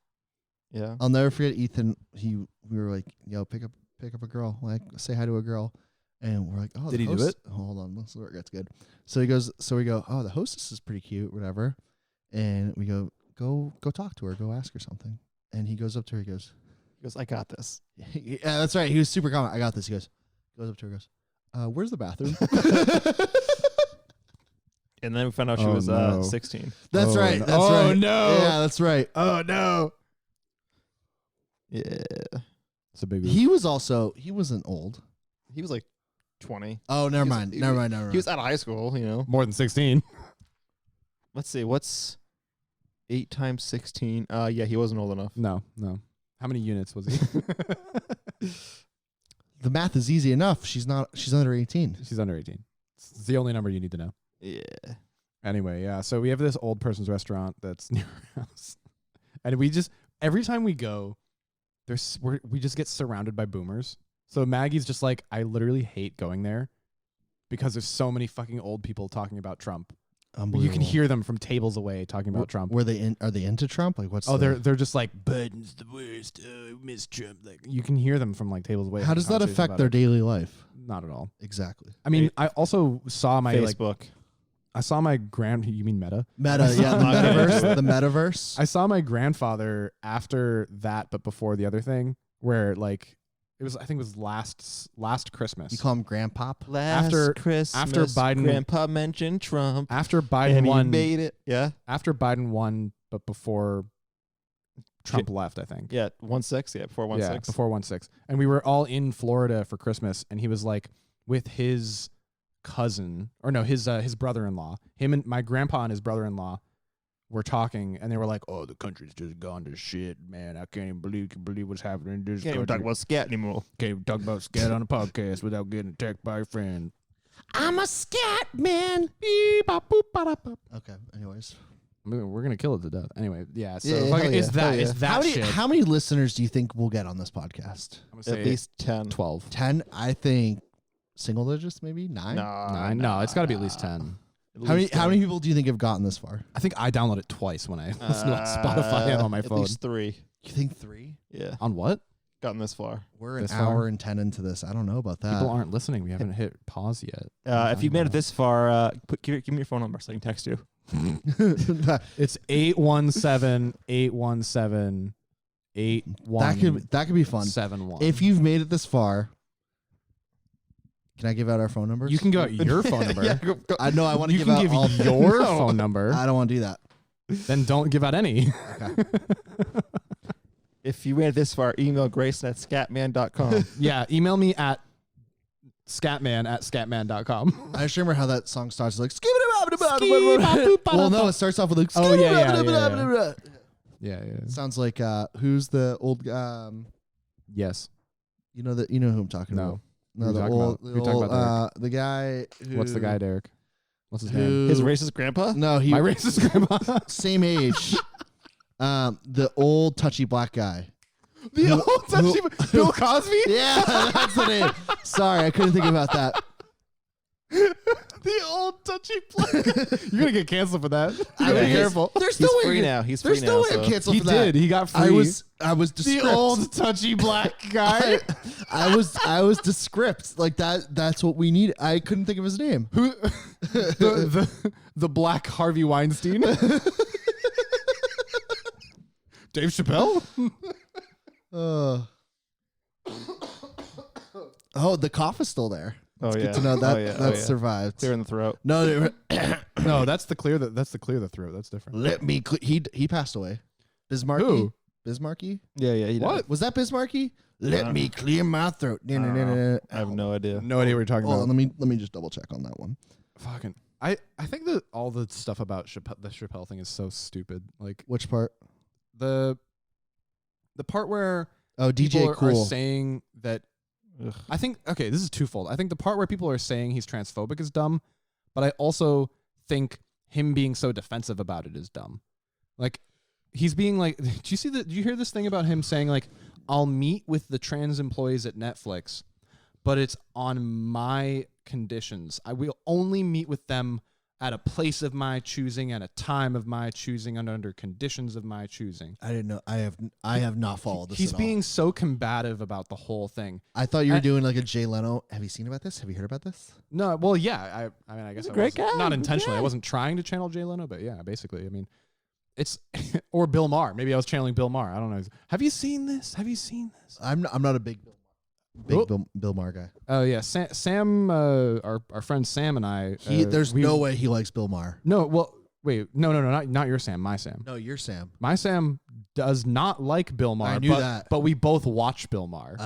Yeah. I'll never forget Ethan. We were like, yo, pick up a girl, like say hi to a girl. And we're like, oh, did he do it? Hold on, let's see where it gets good. So we go, oh, the hostess is pretty cute, whatever. And we go talk to her, go ask her something. And he goes up to her, he goes, I got this. Yeah, that's right. He was super calm. I got this. He goes up to her, goes, where's the bathroom? And then we found out she was 16. That's right. No. That's right. Oh no. Yeah, that's right. Oh no. Yeah. It's a big. He wasn't old. He was like 20. Oh, never mind. He was out of high school, More than 16. Let's see. What's 8 times 16? Yeah, he wasn't old enough. No. How many units was he? The math is easy enough. She's under 18. She's under 18. It's the only number you need to know. Yeah. Anyway, yeah. So we have this old person's restaurant that's near our house, and we just every time we go, we just get surrounded by boomers. So Maggie's just like, I literally hate going there because there's so many fucking old people talking about Trump. You can hear them from tables away talking about Trump. Are they into Trump? Like what's? They're just like Biden's the worst. Miss Trump. Like you can hear them from like tables away. How does that affect their daily life? Not at all. Exactly. I mean, I also saw my Facebook. I saw my you mean Meta? Meta, yeah, the metaverse. The metaverse. I saw my grandfather after that, but before the other thing, where like it was, I think it was last Christmas. You call him Grandpop? After Christmas, after Biden, Grandpa mentioned Trump. After Biden won, he made it. Yeah. After Biden won, but before Trump left, I think. Yeah, 1-6. Yeah, before 1-6. Yeah, before 1-6. And we were all in Florida for Christmas, and he was like with his cousin, or no, his brother-in-law. Him and my grandpa and his brother-in-law were talking, and they were like, "Oh, the country's just gone to shit, man. I can't even believe what's happening in this country. Can't even talk about scat anymore. Can't even talk about scat on a podcast without getting attacked by a friend. I'm a scat man." Okay. Anyways, we're gonna kill it to death. Anyway, yeah. So is that shit. How many listeners do you think we'll get on this podcast? I'm gonna say At least 10. 12. 10. I think single digits, maybe 9. 9. No, it's got to be at least 10. How many people do you think have gotten this far? I think I downloaded it twice when I listened on Spotify and on my phone. At least 3. You think 3? Yeah. On what? gotten this far. We're an hour and 10 into this. I don't know about that. People aren't listening. We haven't hit pause yet. If you've made it this far, give me your phone number so I can text you. It's 817-817-8171. That could be fun. If you've made it this far, can I give out our phone numbers? You can give out your phone number. Go. I know. I want to You give can out give all your phone number. I don't want to do that. Then don't give out any. Okay. If you made it this far, email Grayson at scatman.com. Yeah, email me at scatman@scatman.com. I just remember how that song starts like Well, no, it starts off with like Yeah. Sounds like who's the old Yes. you know who I'm talking about. No, the old the guy who, What's the guy, Derek? What's his name? His racist grandpa? No, My racist grandma. same age. The old touchy black guy. The old touchy Bill Cosby? Yeah, that's the name. Sorry, I couldn't think about that. The old touchy black guy. You're gonna get canceled for that. Be careful. There's He's no free way. now. He's There's free no now. way I'm So. canceled He for that. did. He got free. I was the descript. old touchy black guy. I was descript. Like that's what we need. I couldn't think of his name. Who? The black Harvey Weinstein. Dave Chappelle. Oh, the cough is still there. Oh, It's yeah. good to know that That's survived. Clear in the throat. No, No, that's the clear the throat. That's different. let me. He passed away. Bismarcky. Who? Bismarcky. Yeah, he What? died. Was that Bismarcky? Let me clear my throat. I don't know. I have no idea. No idea what you're talking Oh, about. let me just double check on that one. Fucking. I think that all the stuff about the Chappelle thing is so stupid. Like Which part? the part where Oh, people DJ are Cool. saying that. Ugh. I think okay, this is twofold. I think the part where people are saying he's transphobic is dumb, but I also think him being so defensive about it is dumb. Like he's being like, do you hear this thing about him saying like, I'll meet with the trans employees at Netflix, but it's on my conditions. I will only meet with them at a place of my choosing, at a time of my choosing, and under conditions of my choosing. I didn't know. I have not followed this. He's at being all. so combative about the whole thing. I thought you were doing like a Jay Leno. Have you seen about this? Have you heard about this? No, well, yeah. I mean, I guess a I great wasn't- guy. not Good intentionally. guy. I wasn't trying to channel Jay Leno, but yeah, basically. I mean, it's or Bill Maher. Maybe I was channeling Bill Maher. I don't know. Have you seen this? Have you seen this? I'm not a big Bill Maher guy. Oh yeah, Sam, our friend Sam and I. There's no way he likes Bill Maher. No, well, wait, no, not your Sam, my Sam. No, you're Sam. My Sam does not like Bill Maher. I knew that. But we both watch Bill Maher.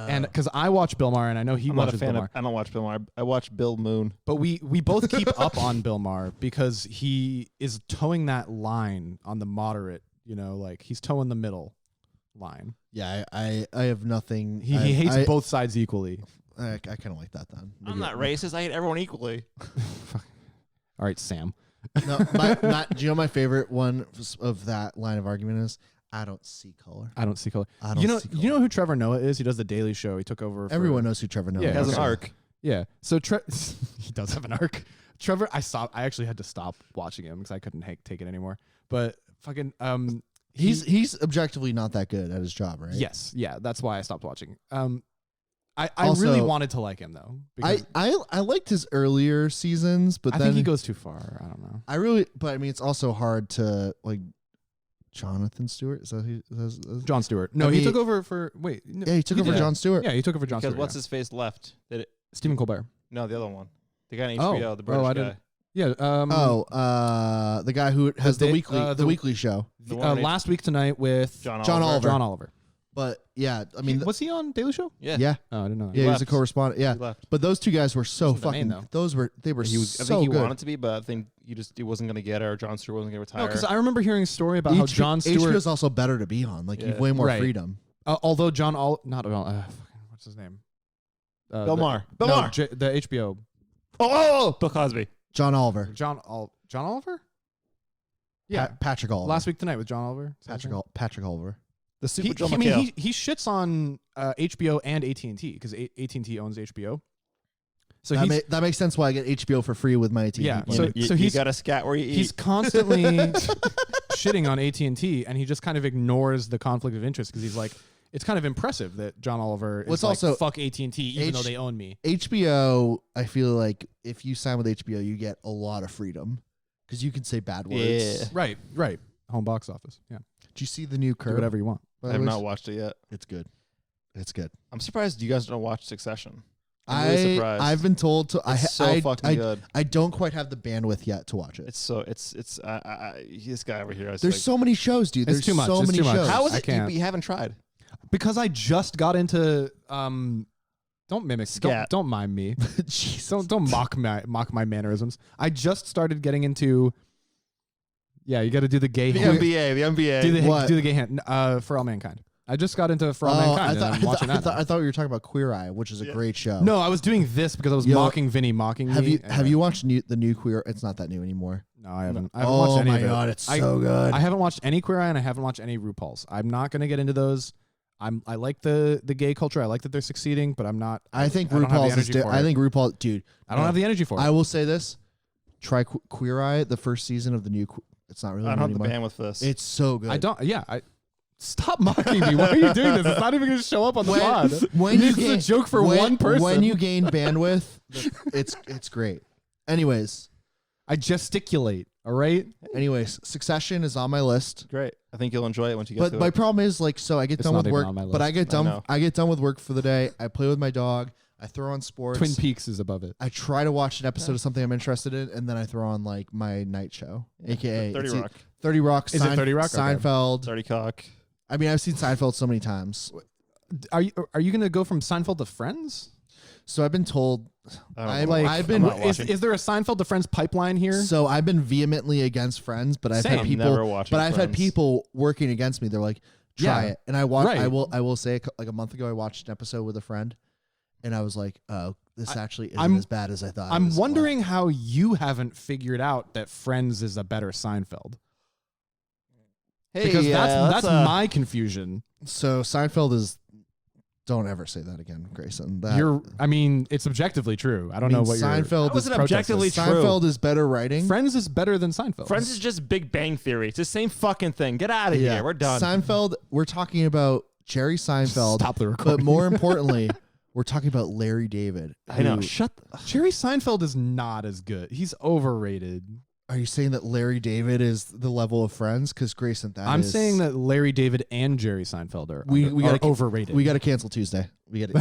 And because I watch Bill Maher and I know he I'm not a watches Bill fan Maher. of. I don't watch Bill Maher. I watch Bill Moon. But we both keep up on Bill Maher because he is towing that line on the moderate, like he's towing the middle line. Yeah, I have nothing. He hates both sides equally. I kind of like that then. I'm not racist. I hate everyone equally. All right, Sam. No, do you know my favorite one of that line of argument is? I don't see color. I don't see color. I don't see color. You know who Trevor Noah is? He does the Daily Show. He took over. Everyone knows who Trevor Noah Yeah, is. He has an okay. arc. Yeah. So he does have an arc. Trevor, I actually had to stop watching him because I couldn't take it anymore. But fucking He's objectively not that good at his job, right? Yes, yeah, that's why I stopped watching. I Also, really wanted to like him though. Because I liked his earlier seasons, but I then think he goes too far. I don't know. But I mean, it's also hard to like Jonathan Stewart. Is that who? John Stewart. No, I he mean, took over for no, Yeah, he took over did. Jon Stewart. Yeah, he took over John Because Stewart. what's his face left? Did it? Stephen Colbert. No, the other one. The guy on Oh. HBO, the British I guy. didn't- Yeah. The guy who has the the weekly show. The one on Last Week Tonight with John Oliver. John Oliver. But yeah, I mean, Was he on Daily Show? Yeah. yeah, Oh, I didn't know that. he was a left. correspondent. Yeah, He left. but those two guys were so Wasn't the main, fucking. though. They were I so think he good. wanted to be, but I think he wasn't going to get it, or Jon Stewart wasn't going to No, retire. because I remember hearing a story about how John Stewart. HBO's also better to be on. Like you have Yeah. way more Right. freedom. Although what's his name? Bill Maher. The HBO. Oh, Bill Cosby. John Oliver. John Oliver. Yeah. Patrick Oliver. Last Week Tonight with John Oliver. Patrick Oliver. The super He, Joe I mean, McHale. he shits on HBO and AT&T because AT&T owns HBO. So That makes sense why I get HBO for free with my AT&T. Yeah, plan. so you he's- got a scat where you eat. he's constantly shitting on AT&T, and he just kind of ignores the conflict of interest because he's like, it's kind of impressive that John Oliver Well, is it's also fuck AT&T even though they own me. HBO, I feel like if you sign with HBO, you get a lot of freedom because you can say bad words. Yeah. Right. Home box office. Yeah. Did you see the new Do Curb? whatever you want. I have not watched it yet. It's good. It's good. I'm surprised you guys don't watch Succession. I'm really surprised. I've been told to. It's so fucking good. I don't quite have the bandwidth yet to watch it. It's this guy over here. There's so many shows, dude. It's There's too much. so It's many too much. shows. How is I it? can't. You haven't tried. Because I just got into don't mimic Scat. don't mime me. Jesus. Don't mock my mannerisms. I just started getting into you got to do the gay The hand. NBA. Do the gay hand For All Mankind. I just got into For All Mankind and I'm watching that. I thought you were talking about Queer Eye, which is a great show. No, I was doing this because I was mocking Vinny mocking me. Have you watched the new Queer? It's not that new anymore. No, I haven't. I haven't watched any of it. Oh my god, it's so good. I haven't watched any Queer Eye and I haven't watched any RuPaul's. I'm not going to get into those. I like the gay culture. I like that they're succeeding, but I'm not. I think don't have the RuPaul's energy for it. I think RuPaul, dude. I don't have the energy for it. I will say this: try Queer Eye, the first season of the new. It's not really. I don't have the anymore. bandwidth for this. It's so good. I don't. Yeah. Stop mocking me. Why are you doing this? It's not even going to show up on the pod. This is a joke for one person. When you gain bandwidth, it's great. Anyways, I gesticulate. All right. Anyways, Succession is on my list. Great. I think you'll enjoy it once you get But to my it. problem is so I get It's done not with even work, on my but I list. get done. know. I get done with work for the day. I play with my dog. I throw on sports. Twin Peaks is above it. I try to watch an episode of something I'm interested in, and then I throw on like my night show, aka 30 it's Rock. 30 Rock. Is it 30 Rock? Okay. Seinfeld. 30 cock. I mean, I've seen Seinfeld so many times. Are you going to go from Seinfeld to Friends? So I've been told. I'm I've been. Is there a Seinfeld to Friends pipeline here? So I've been vehemently against Friends, but I've had Same. people. Never watching But I've had Friends. people working against me. They're like, try Yeah. it, and I watch. Right. I will say like a month ago, I watched an episode with a friend, and I was like, oh, this actually isn't as bad as I thought. I'm wondering how you haven't figured out that Friends is a better Seinfeld. Hey, Because let's, that's my confusion. So Seinfeld is. Don't ever say that again, Grayson. I mean, it's objectively true. I don't know what Seinfeld you're. That wasn't is objectively true. Seinfeld is better writing. Friends is better than Seinfeld. Friends is just Big Bang Theory. It's the same fucking thing. Get out of Yeah. here. We're done. Seinfeld. We're talking about Jerry Seinfeld. Stop the recording. But more importantly, we're talking about Larry David. I know. who- Shut the... Jerry Seinfeld is not as good. He's overrated. Are you saying that Larry David is the level of Friends? Because Grayson, I'm saying that Larry David and Jerry Seinfeld are we are gotta overrated. We got to cancel Tuesday. We got.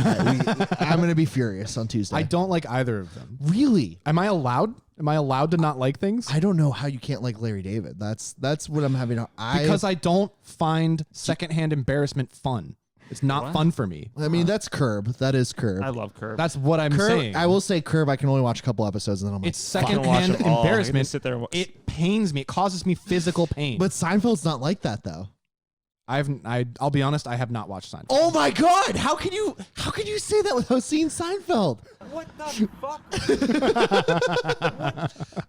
I'm gonna be furious on Tuesday. I don't like either of them. really. Am I allowed? Am I allowed to not like things? I don't know how you can't like Larry David. That's what I'm having. Because I don't find secondhand embarrassment fun. It's not What? fun for me. I mean, that's Curb. That is Curb. I love Curb. That's what I'm Curb. saying. I will say Curb. I can only watch a couple episodes, and then I'm like, It's I can watch secondhand them all. I can embarrassment. just sit there and It pains me. It causes me physical pain. but Seinfeld's not like that though. I'll be honest. I have not watched Seinfeld. Oh my God! How can you say that without seeing Seinfeld? What the fuck?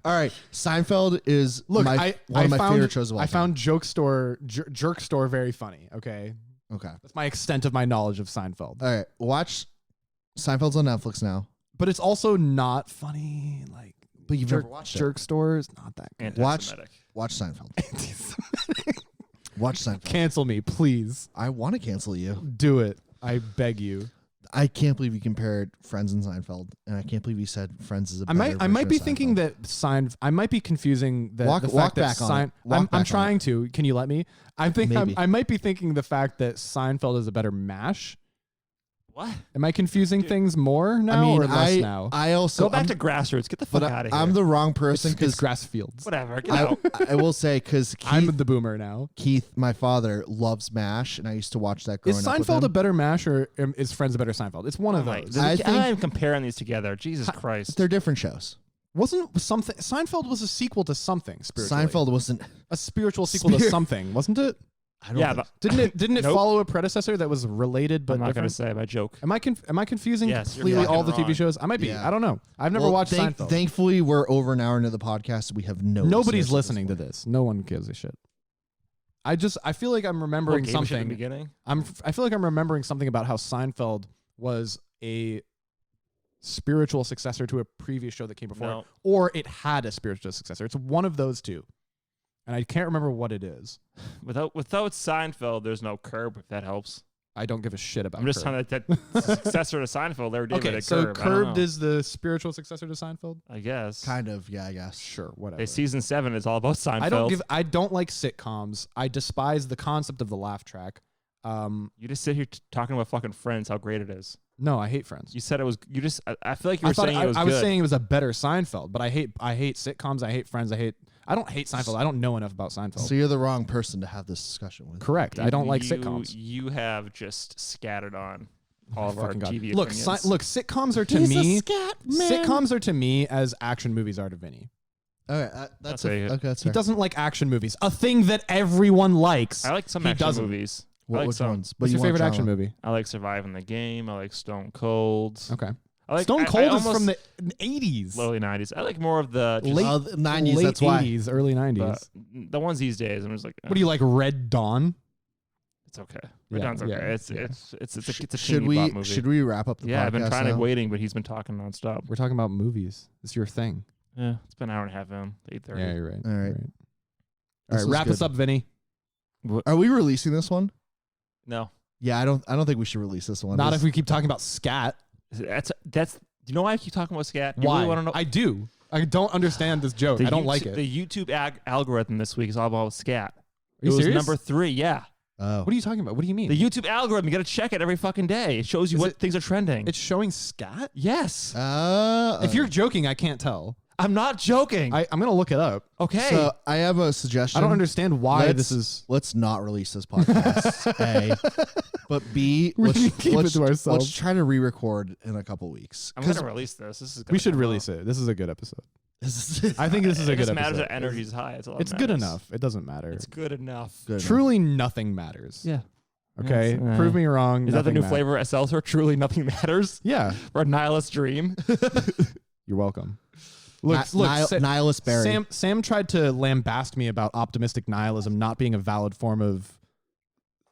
All right, Seinfeld is Look, one of my favorite shows of all I time. found Jerk Store very funny. Okay, Okay. that's my extent of my knowledge of Seinfeld. All right, watch Seinfeld's on Netflix now. But it's also not funny. Like, But you've never watched it. Jerk Store is not that good. Anti-Semitic. Watch Seinfeld. Watch Seinfeld. Cancel me, please. I want to cancel you. Do it. I beg you. I can't believe you compared Friends and Seinfeld, and I can't believe you said Friends is a I better might be version of thinking Seinfeld. that I might be confusing the Walk fact that back on it. Walk I'm back on trying to. Can you let me? Maybe. I might be thinking the fact that Seinfeld is a better MASH. What? Am I confusing things more now I mean, or less now? I also Go back I'm, to grassroots. Get the fuck but out of here. I'm the wrong person It's because grass fields. Whatever. Get out. I will say because I'm the boomer now. Keith, my father, loves MASH, and I used to watch that growing Is up with Seinfeld him. a better MASH or is Friends a better Seinfeld? It's one of those. I I'm think- not even comparing these together. Jesus Christ. They're different shows. Wasn't something Seinfeld was a sequel to something spiritually? Seinfeld wasn't. a spiritual sequel to something, wasn't it? I don't Yeah, think but Didn't it Nope. follow a predecessor that was related but I'm not going to different? say my joke. Am I confusing Yes, you're completely all fucking the TV wrong. shows? I might be. Yeah. I don't know. I've never Well, watched Seinfeld. Thankfully, we're over an hour into the podcast. We have no. Nobody's listeners listening to point. this. No one gives a shit. I feel like I'm remembering Gave a shit at the something. beginning. I feel like I'm remembering something about how Seinfeld was a spiritual successor to a previous show that came before, No. it, or it had a spiritual successor. It's one of those two, and I can't remember what it is. Without Seinfeld, there's no Curb, if that helps. I don't give a shit about I'm just Curb. trying to that successor to Seinfeld. They were doing Okay, it at so Curb. Curbed is the spiritual successor to Seinfeld? I guess. Kind of, yeah, I guess. Sure, whatever. Hey, season 7 is all about Seinfeld. I don't like sitcoms. I despise the concept of the laugh track. You just sit here talking about fucking Friends, how great it is. No, I hate Friends. You said it was. You just. I feel like you were saying it was I was good. saying it was a better Seinfeld, but I hate sitcoms. I hate Friends. I don't hate Seinfeld. I don't know enough about Seinfeld. So you're the wrong person to have this discussion with. Correct. I don't like sitcoms. You have just scattered on all of our Fucking God. TV Look, opinions. look. Sitcoms are to me. Sitcoms are to me as action movies are to Vinny. Okay, that's Okay. okay. That's He fair. doesn't like action movies, a thing that everyone likes. I like some He action doesn't. movies. I What, like which some. ones? What's But your you want favorite action drama. movie? I like Surviving the Game. I like Stone Cold. Okay. I like, Stone I Cold is almost- from the 80s. early 90s. I like more of the just, Late- The 90s, Late that's why. 80s, early 90s. the ones these days. I'm just like, What do you like, Red Dawn? It's okay. Red Yeah, Dawn's okay. yeah, it's yeah. it's a Should teeny we bop movie. should we wrap up the podcast? Yeah, I've been trying now? waiting, but he's been talking nonstop. We're talking about movies. It's your thing. Yeah, it's been an hour and a half in. 8:30. Yeah, you're right. All right. You're right. This All right, was wrap us good. up, Vinny. Are we releasing this one? No, Yeah, I don't think we should release this one. Not This- if we keep talking about scat. that's. Do you know why I keep talking about scat? You Why? really want to know? I do. I don't understand this joke. I don't like it. The YouTube algorithm this week is all about scat. Are you it was serious? number 3. Yeah, Oh. What are you talking about? What do you mean? the YouTube algorithm. You got to check it every fucking day. It shows you Is what it- things are trending. It's showing scat? Yes, If you're joking, I can't tell. I'm not joking. I'm going to look it up. okay. So I have a suggestion. I don't understand why Let's- this is... Let's not release this podcast. A, but B, We let's can keep it let's, to ourselves. let's try to re-record in a couple weeks. I'm gonna release this. This is. We should come release out. it. This is a good episode. This I think this is a It good just matters episode. that energy is high. It's, all that It's good matters. enough. It doesn't matter. It's good enough. Good enough. Truly nothing matters. Yeah. Okay? Yes. Prove me wrong. Is that the nothing new matters. flavor at Seltzer? Truly nothing matters. Yeah. Or a nihilist dream. You're welcome. Look, Nihilist Berry. Sam tried to lambast me about optimistic nihilism not being a valid form of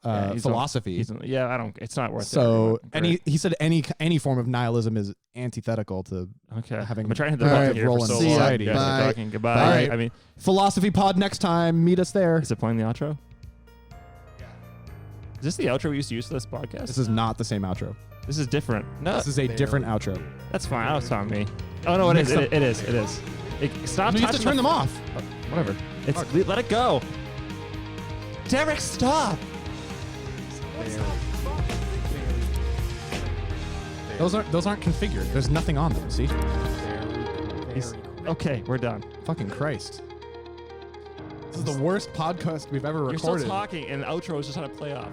Yeah, he's philosophy. I don't. It's not worth it. So, everyone. he said any form of nihilism is antithetical to Okay. having I'm trying to hit the All button right, here roll for in so society. long. You guys are Bye. talking. Goodbye. All right. I mean, philosophy pod next time. Meet us there. is it playing the outro? Is this the outro we used to use for this podcast? This is not the same outro. This is different. No, This is a different outro. that's fine. I was telling me. Oh no, it is. Mixed up. It is. It is. Stop You have to touching turn them off. Whatever. Let it go. Derek, stop. Those aren't configured. There's nothing on them. See? Okay, we're done. Fucking Christ. This is the worst podcast we've ever You're still recorded. talking, and the outro is just trying to play off.